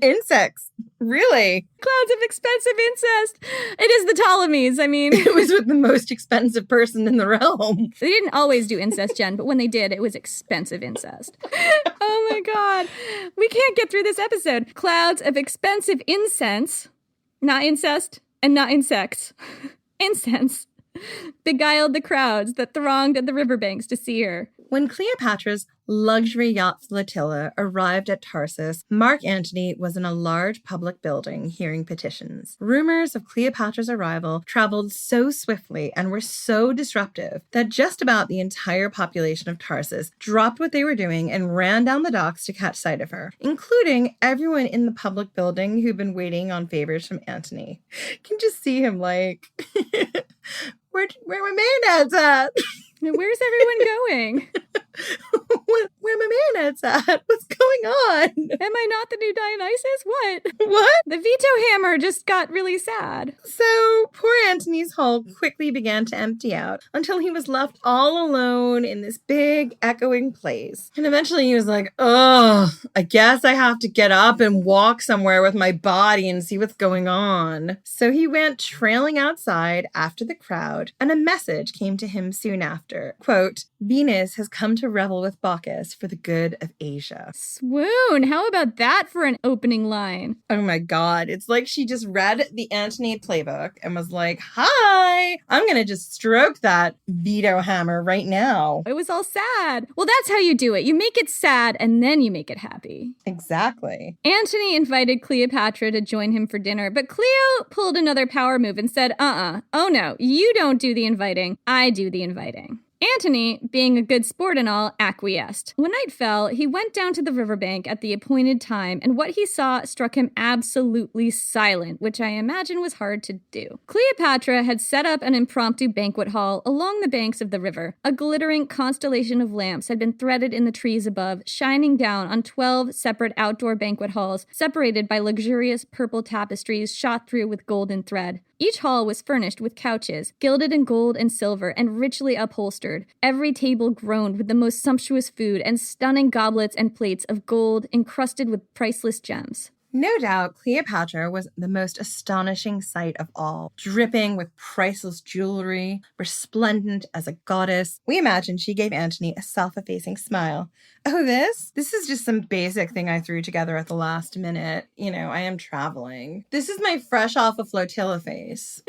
Insects. Really? Clouds of expensive incest. It is the Ptolemies. I mean, It was with the most expensive person in the realm. They didn't always do incest, Jen, but when they did, it was expensive incest. Oh my God. We can't get through this episode. Clouds of expensive incense, not incest, and not insects. Incense beguiled the crowds that thronged at the riverbanks to see her. When Cleopatra's luxury yacht flotilla arrived at Tarsus, Marc Antony was in a large public building hearing petitions. Rumors of Cleopatra's arrival traveled so swiftly and were so disruptive that just about the entire population of Tarsus dropped what they were doing and ran down the docks to catch sight of her, including everyone in the public building who'd been waiting on favors from Antony. You can just see him like, where my man at? Where's everyone going? Where my man at? What's going on? Am I not the new Dionysus? What? What? The veto hammer just got really sad. So poor Antony's hull quickly began to empty out until he was left all alone in this big echoing place. And eventually he was like, oh, I guess I have to get up and walk somewhere with my body and see what's going on. So he went trailing outside after the crowd, and a message came to him soon after. Quote, Venus has come to revel with Bacchus for the good of Asia. Swoon! How about that for an opening line? Oh my God. It's like she just read the Antony playbook and was like, hi, I'm going to just stroke that veto hammer right now. It was all sad. Well, that's how you do it. You make it sad and then you make it happy. Exactly. Antony invited Cleopatra to join him for dinner, but Cleo pulled another power move and said, oh no, you don't do the inviting, I do the inviting. Antony, being a good sport and all, acquiesced. When night fell, he went down to the riverbank at the appointed time, and what he saw struck him absolutely silent, which I imagine was hard to do. Cleopatra had set up an impromptu banquet hall along the banks of the river. A glittering constellation of lamps had been threaded in the trees above, shining down on 12 separate outdoor banquet halls, separated by luxurious purple tapestries shot through with golden thread. Each hall was furnished with couches, gilded in gold and silver and richly upholstered. Every table groaned with the most sumptuous food and stunning goblets and plates of gold encrusted with priceless gems. No doubt, Cleopatra was the most astonishing sight of all, dripping with priceless jewelry, resplendent as a goddess. We imagine she gave Antony a self-effacing smile. Oh, this is just some basic thing I threw together at the last minute. You know, I am traveling. This is my fresh off a flotilla face.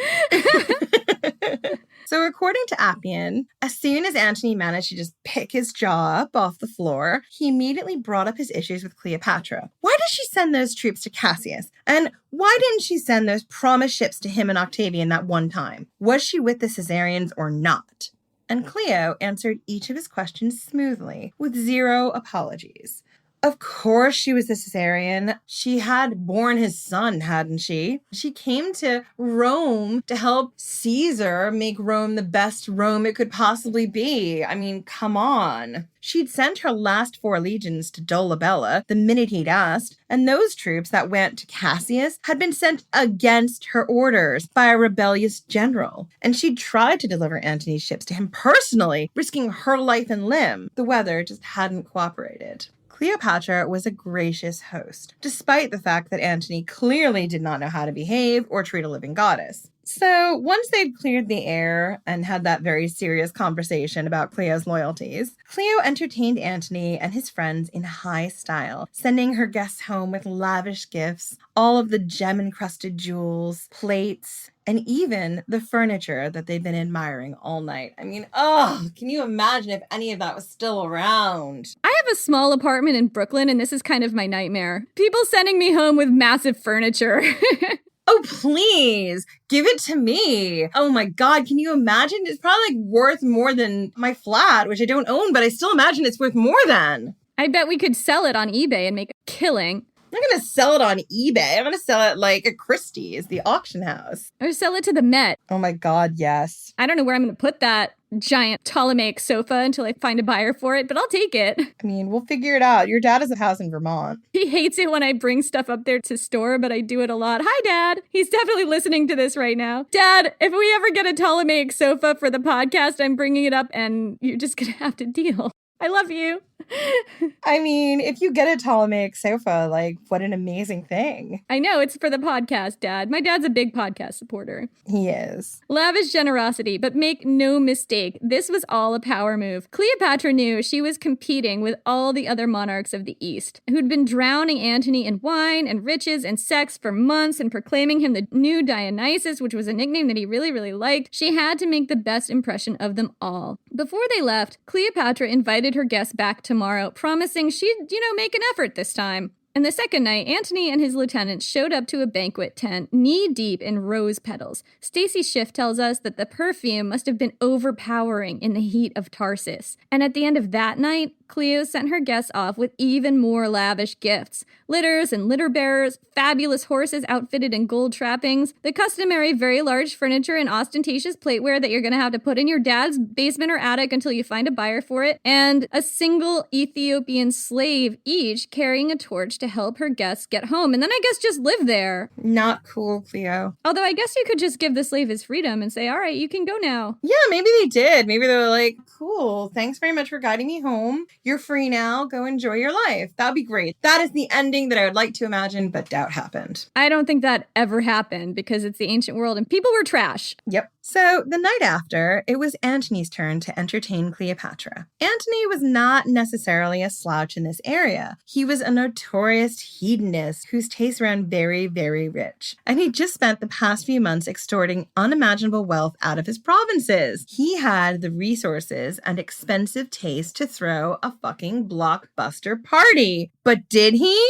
So according to Appian, as soon as Antony managed to just pick his jaw up off the floor, he immediately brought up his issues with Cleopatra. Why did she send those troops to Cassius? And why didn't she send those promised ships to him and Octavian that one time? Was she with the Caesarians or not? And Cleo answered each of his questions smoothly, with zero apologies. Of course she was a Caesarian. She had borne his son, hadn't she? She came to Rome to help Caesar make Rome the best Rome it could possibly be. I mean, come on. She'd sent her last 4 legions to Dolabella the minute he'd asked, and those troops that went to Cassius had been sent against her orders by a rebellious general. And she'd tried to deliver Antony's ships to him personally, risking her life and limb. The weather just hadn't cooperated. Cleopatra was a gracious host, despite the fact that Antony clearly did not know how to behave or treat a living goddess. So once they'd cleared the air and had that very serious conversation about Cleo's loyalties, Cleo entertained Antony and his friends in high style, sending her guests home with lavish gifts, all of the gem-encrusted jewels, plates, and even the furniture that they've been admiring all night. I mean, can you imagine if any of that was still around? I have a small apartment in Brooklyn, and this is kind of my nightmare. People sending me home with massive furniture. Oh, please, give it to me. Oh my God, can you imagine? It's probably like worth more than my flat, which I don't own, but I still imagine it's worth more than. I bet we could sell it on eBay and make a killing. I'm not going to sell it on eBay. I'm going to sell it like at Christie's, the auction house. Or sell it to the Met. Oh my God, yes. I don't know where I'm going to put that giant Ptolemaic sofa until I find a buyer for it, but I'll take it. I mean, we'll figure it out. Your dad has a house in Vermont. He hates it when I bring stuff up there to store, but I do it a lot. Hi, Dad. He's definitely listening to this right now. Dad, if we ever get a Ptolemaic sofa for the podcast, I'm bringing it up and you're just going to have to deal. I love you. I mean, if you get a Ptolemaic sofa, like, what an amazing thing. I know, it's for the podcast, Dad. My dad's a big podcast supporter. He is. Lavish generosity, but make no mistake, this was all a power move. Cleopatra knew she was competing with all the other monarchs of the East, who'd been drowning Antony in wine and riches and sex for months and proclaiming him the new Dionysus, which was a nickname that he really, really liked. She had to make the best impression of them all. Before they left, Cleopatra invited her guests back tomorrow, promising she'd, make an effort this time. And the second night, Antony and his lieutenants showed up to a banquet tent knee-deep in rose petals. Stacy Schiff tells us that the perfume must have been overpowering in the heat of Tarsus. And at the end of that night, Cleo sent her guests off with even more lavish gifts. Litters and litter bearers, fabulous horses outfitted in gold trappings, the customary very large furniture and ostentatious plateware that you're going to have to put in your dad's basement or attic until you find a buyer for it, and a single Ethiopian slave each carrying a torch to help her guests get home. And then I guess just live there. Not cool, Cleo. Although I guess you could just give the slave his freedom and say, all right, you can go now. Yeah, maybe they did. Maybe they were like, cool, thanks very much for guiding me home. You're free now. Go enjoy your life. That'd be great. That is the ending that I would like to imagine, but doubt happened. I don't think that ever happened because it's the ancient world and people were trash. Yep. So the night after, it was Antony's turn to entertain Cleopatra. Antony was not necessarily a slouch in this area. He was a notorious hedonist whose tastes ran very, very rich. And he just spent the past few months extorting unimaginable wealth out of his provinces. He had the resources and expensive taste to throw a fucking blockbuster party. But did he?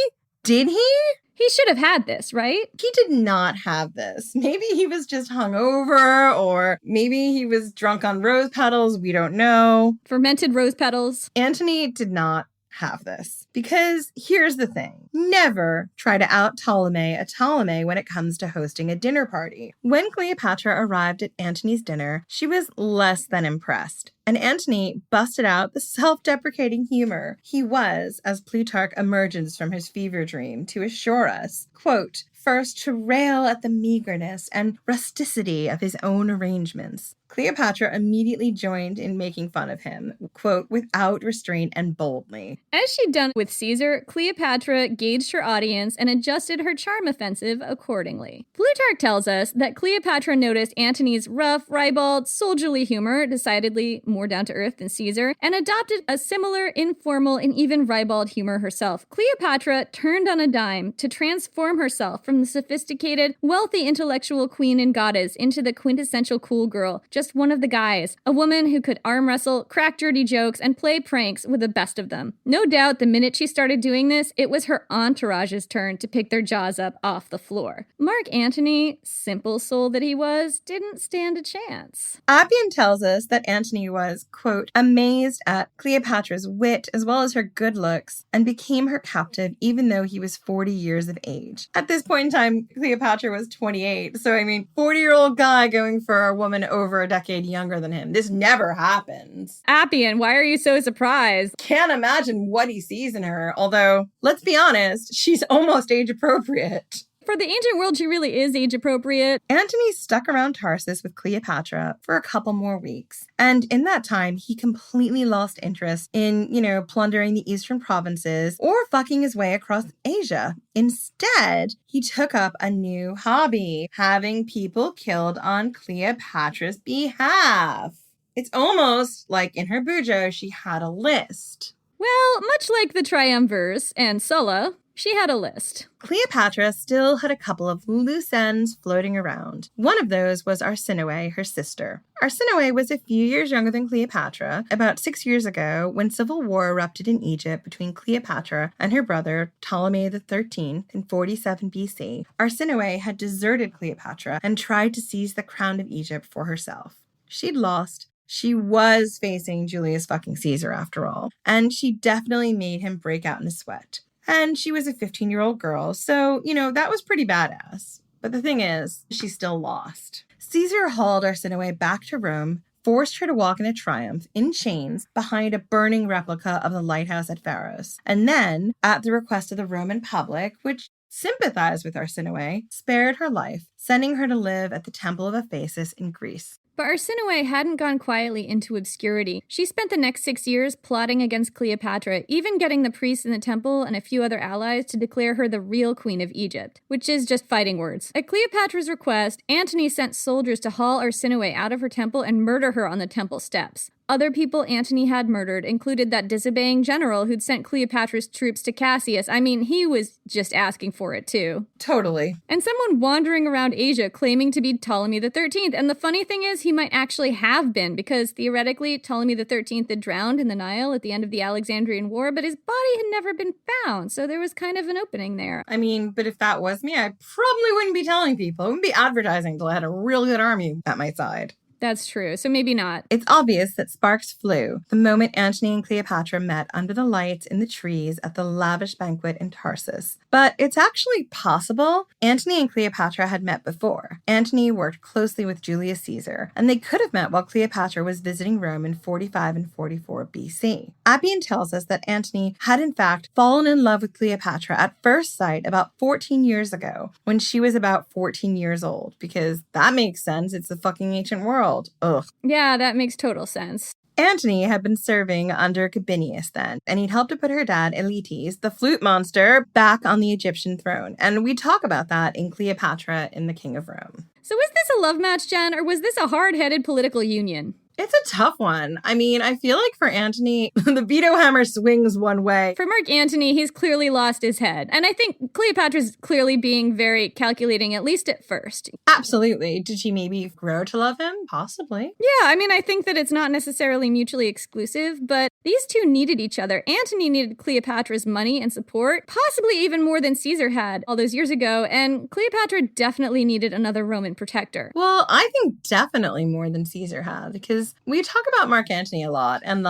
Did he? He should have had this, right? He did not have this. Maybe he was just hungover, or maybe he was drunk on rose petals. We don't know. Fermented rose petals. Antony did not have this. Because here's the thing. Never try to out-Ptolemy a Ptolemy when it comes to hosting a dinner party. When Cleopatra arrived at Antony's dinner, she was less than impressed. And Antony busted out the self-deprecating humor. He was, as Plutarch emerges from his fever dream to assure us, quote, first to rail at the meagerness and rusticity of his own arrangements. Cleopatra immediately joined in making fun of him, quote, without restraint and boldly. As she'd done with Caesar, Cleopatra gauged her audience and adjusted her charm offensive accordingly. Plutarch tells us that Cleopatra noticed Antony's rough, ribald, soldierly humor, decidedly more down-to-earth than Caesar, and adopted a similar, informal, and even ribald humor herself. Cleopatra turned on a dime to transform herself from the sophisticated, wealthy intellectual queen and goddess into the quintessential cool girl, just one of the guys, a woman who could arm wrestle, crack dirty jokes, and play pranks with the best of them. No doubt the minute she started doing this, it was her entourage's turn to pick their jaws up off the floor. Marc Antony, simple soul that he was, didn't stand a chance. Appian tells us that Antony was, quote, amazed at Cleopatra's wit as well as her good looks, and became her captive even though he was 40 years of age. At this point in time, Cleopatra was 28, so 40-year-old guy going for a woman over a decade younger than him. This never happens. Appian, why are you so surprised? Can't imagine what he sees in her, although, let's be honest, she's almost age appropriate. For the ancient world, she really is age-appropriate. Antony stuck around Tarsus with Cleopatra for a couple more weeks. And in that time, he completely lost interest in, plundering the eastern provinces or fucking his way across Asia. Instead, he took up a new hobby, having people killed on Cleopatra's behalf. It's almost like in her bujo, she had a list. Well, much like the triumvirs and Sulla, she had a list. Cleopatra still had a couple of loose ends floating around. One of those was Arsinoe, her sister. Arsinoe was a few years younger than Cleopatra. About 6 years ago, when civil war erupted in Egypt between Cleopatra and her brother Ptolemy XIII in 47 BC, Arsinoe had deserted Cleopatra and tried to seize the crown of Egypt for herself. She'd lost. She was facing Julius fucking Caesar after all, and she definitely made him break out in a sweat. And she was a 15-year-old girl, so, that was pretty badass. But the thing is, she still lost. Caesar hauled Arsinoe back to Rome, forced her to walk in a triumph, in chains, behind a burning replica of the lighthouse at Pharos. And then, at the request of the Roman public, which sympathized with Arsinoe, spared her life, sending her to live at the Temple of Ephesus in Greece. But Arsinoe hadn't gone quietly into obscurity. She spent the next 6 years plotting against Cleopatra, even getting the priests in the temple and a few other allies to declare her the real queen of Egypt, which is just fighting words. At Cleopatra's request, Antony sent soldiers to haul Arsinoe out of her temple and murder her on the temple steps. Other people Antony had murdered included that disobeying general who'd sent Cleopatra's troops to Cassius. I mean, he was just asking for it, too. Totally. And someone wandering around Asia claiming to be Ptolemy the 13th. And the funny thing is, he might actually have been, because theoretically, Ptolemy the 13th had drowned in the Nile at the end of the Alexandrian War, but his body had never been found, so there was kind of an opening there. I mean, but if that was me, I probably wouldn't be telling people. I wouldn't be advertising until I had a real good army at my side. That's true, so maybe not. It's obvious that sparks flew the moment Antony and Cleopatra met under the lights in the trees at the lavish banquet in Tarsus. But it's actually possible Antony and Cleopatra had met before. Antony worked closely with Julius Caesar, and they could have met while Cleopatra was visiting Rome in 45 and 44 BC. Appian tells us that Antony had in fact fallen in love with Cleopatra at first sight about 14 years ago, when she was about 14 years old, because that makes sense. It's the fucking ancient world. Ugh. Yeah, that makes total sense. Antony had been serving under Gabinius then, and he'd helped to put her dad, Aletes, the flute monster, back on the Egyptian throne. And we talk about that in Cleopatra in The King of Rome. So was this a love match, Jen, or was this a hard-headed political union? It's a tough one. I mean, I feel like for Antony, the veto hammer swings one way. For Marc Antony, he's clearly lost his head. And I think Cleopatra's clearly being very calculating, at least at first. Absolutely. Did she maybe grow to love him? Possibly. Yeah, I mean, I think that it's not necessarily mutually exclusive, but these two needed each other. Antony needed Cleopatra's money and support, possibly even more than Caesar had all those years ago, and Cleopatra definitely needed another Roman protector. Well, I think definitely more than Caesar had, because we talk about Marc Antony a lot, and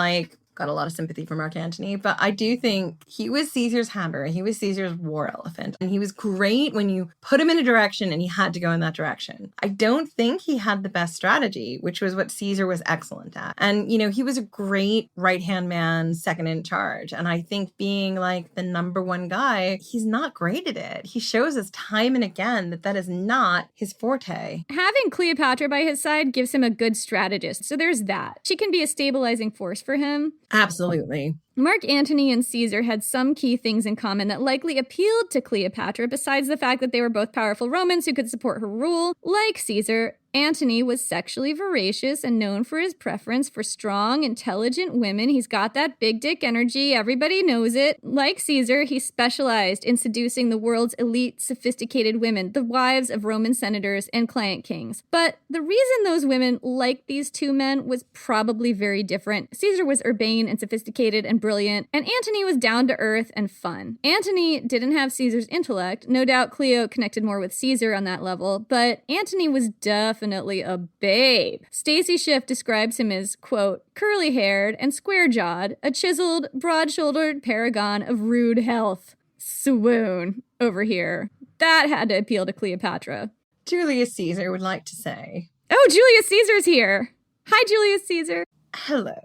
got a lot of sympathy for Marc Antony, but I do think he was Caesar's hammer. He was Caesar's war elephant. And he was great when you put him in a direction and he had to go in that direction. I don't think he had the best strategy, which was what Caesar was excellent at. And, he was a great right-hand man, second in charge. And I think being the number one guy, he's not great at it. He shows us time and again that that is not his forte. Having Cleopatra by his side gives him a good strategist. So there's that. She can be a stabilizing force for him. Absolutely. Marc Antony and Caesar had some key things in common that likely appealed to Cleopatra, besides the fact that they were both powerful Romans who could support her rule. Like Caesar, Antony was sexually voracious and known for his preference for strong, intelligent women. He's got that big dick energy. Everybody knows it. Like Caesar, he specialized in seducing the world's elite, sophisticated women, the wives of Roman senators and client kings. But the reason those women liked these two men was probably very different. Caesar was urbane and sophisticated and brilliant, and Antony was down to earth and fun. Antony didn't have Caesar's intellect. No doubt Cleo connected more with Caesar on that level, but Antony was definitely a babe. Stacy Schiff describes him as, quote, curly-haired and square-jawed, a chiseled, broad-shouldered paragon of rude health. Swoon over here. That had to appeal to Cleopatra. Julius Caesar would like to say... Oh, Julius Caesar's here! Hi, Julius Caesar! Hello.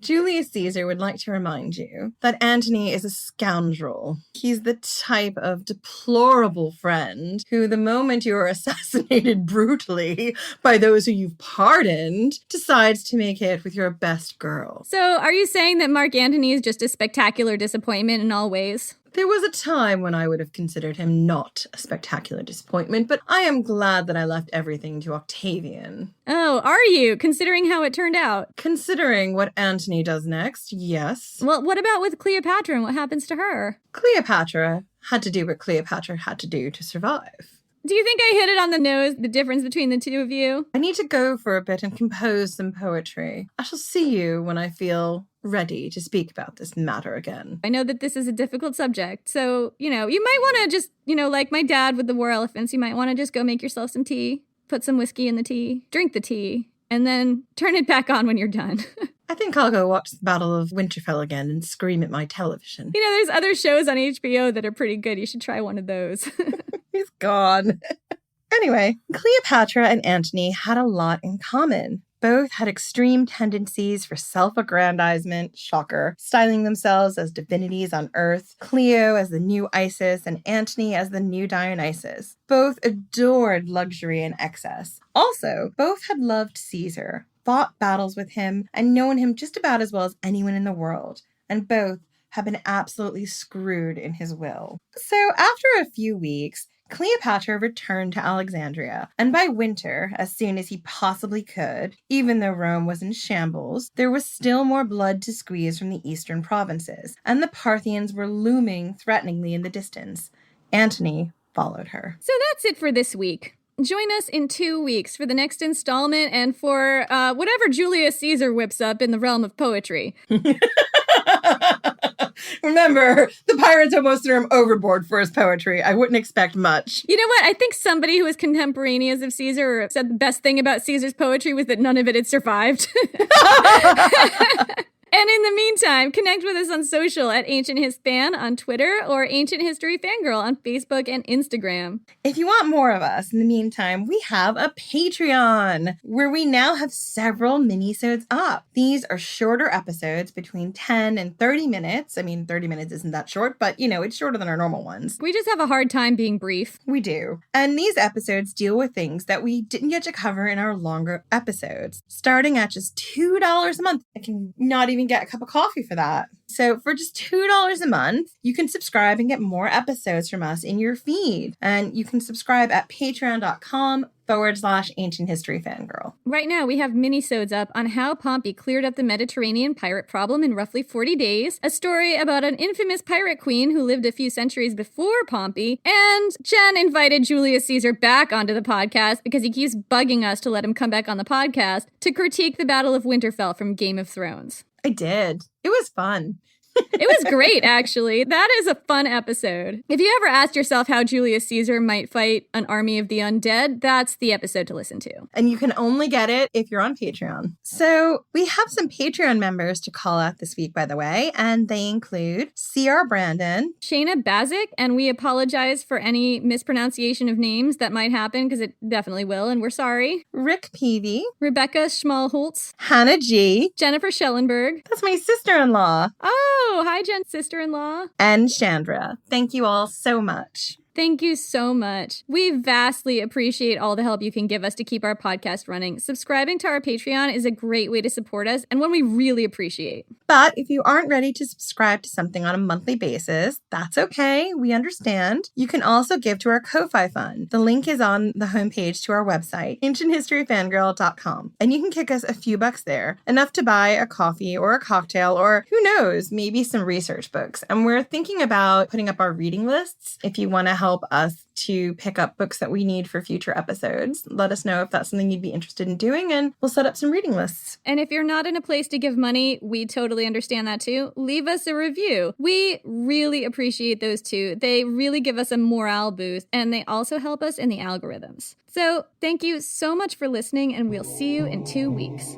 Julius Caesar would like to remind you that Antony is a scoundrel. He's the type of deplorable friend who, the moment you are assassinated brutally by those who you've pardoned, decides to make it with your best girl. So, are you saying that Marc Antony is just a spectacular disappointment in all ways? There was a time when I would have considered him not a spectacular disappointment, but I am glad that I left everything to Octavian. Oh, are you? Considering how it turned out? Considering what Antony does next, yes. Well, what about with Cleopatra and what happens to her? Cleopatra had to do what Cleopatra had to do to survive. Do you think I hit it on the nose, the difference between the two of you? I need to go for a bit and compose some poetry. I shall see you when I feel ready to speak about this matter again. I know that this is a difficult subject, so, you might want to just, like my dad with the war elephants, you might want to just go make yourself some tea, put some whiskey in the tea, drink the tea, and then turn it back on when you're done. I think I'll go watch the Battle of Winterfell again and scream at my television. There's other shows on HBO that are pretty good. You should try one of those. He's gone. Anyway, Cleopatra and Antony had a lot in common. Both had extreme tendencies for self-aggrandizement, shocker, styling themselves as divinities on Earth, Cleo as the new Isis and Antony as the new Dionysus. Both adored luxury and excess. Also, both had loved Caesar, fought battles with him, and known him just about as well as anyone in the world. And both have been absolutely screwed in his will. So after a few weeks, Cleopatra returned to Alexandria, and by winter, as soon as he possibly could, even though Rome was in shambles, there was still more blood to squeeze from the eastern provinces, and the Parthians were looming threateningly in the distance. Antony followed her. So that's it for this week. Join us in 2 weeks for the next installment and for whatever Julius Caesar whips up in the realm of poetry. Remember, the pirates almost threw him overboard for his poetry. I wouldn't expect much. You know what? I think somebody who was contemporaneous of Caesar said the best thing about Caesar's poetry was that none of it had survived. And in the meantime, connect with us on social at Ancient Hist Fan on Twitter or Ancient History Fangirl on Facebook and Instagram. If you want more of us, in the meantime, we have a Patreon where we now have several minisodes up. These are shorter episodes between 10 and 30 minutes. I mean, 30 minutes isn't that short, but it's shorter than our normal ones. We just have a hard time being brief. We do. And these episodes deal with things that we didn't get to cover in our longer episodes. Starting at just $2 a month. I can not even get a cup of coffee for that. So for just $2 a month, you can subscribe and get more episodes from us in your feed. And you can subscribe at patreon.com/Ancient History Fangirl. Right now, we have minisodes up on how Pompey cleared up the Mediterranean pirate problem in roughly 40 days, a story about an infamous pirate queen who lived a few centuries before Pompey, and Jen invited Julius Caesar back onto the podcast because he keeps bugging us to let him come back on the podcast to critique the Battle of Winterfell from Game of Thrones. I did. It was fun. It was great, actually. That is a fun episode. If you ever asked yourself how Julius Caesar might fight an army of the undead, that's the episode to listen to. And you can only get it if you're on Patreon. So we have some Patreon members to call out this week, by the way, and they include C.R. Brandon, Shayna Bazik, and we apologize for any mispronunciation of names that might happen because it definitely will, and we're sorry. Rick Peavy, Rebecca Schmalholtz, Hannah G, Jennifer Schellenberg. That's my sister-in-law. Oh, hi, Jen's sister-in-law. And Chandra. Thank you all so much. Thank you so much. We vastly appreciate all the help you can give us to keep our podcast running. Subscribing to our Patreon is a great way to support us and one we really appreciate. But if you aren't ready to subscribe to something on a monthly basis, that's okay. We understand. You can also give to our Ko-Fi fund. The link is on the homepage to our website, ancienthistoryfangirl.com. And you can kick us a few bucks there, enough to buy a coffee or a cocktail or who knows, maybe some research books. And we're thinking about putting up our reading lists. If you want to help us to pick up books that we need for future episodes, let us know if that's something you'd be interested in doing, and we'll set up some reading lists. And if you're not in a place to give money, we totally understand that too. Leave us a review. We really appreciate those too. They really give us a morale boost, and they also help us in the algorithms. So thank you so much for listening, and we'll see you in 2 weeks.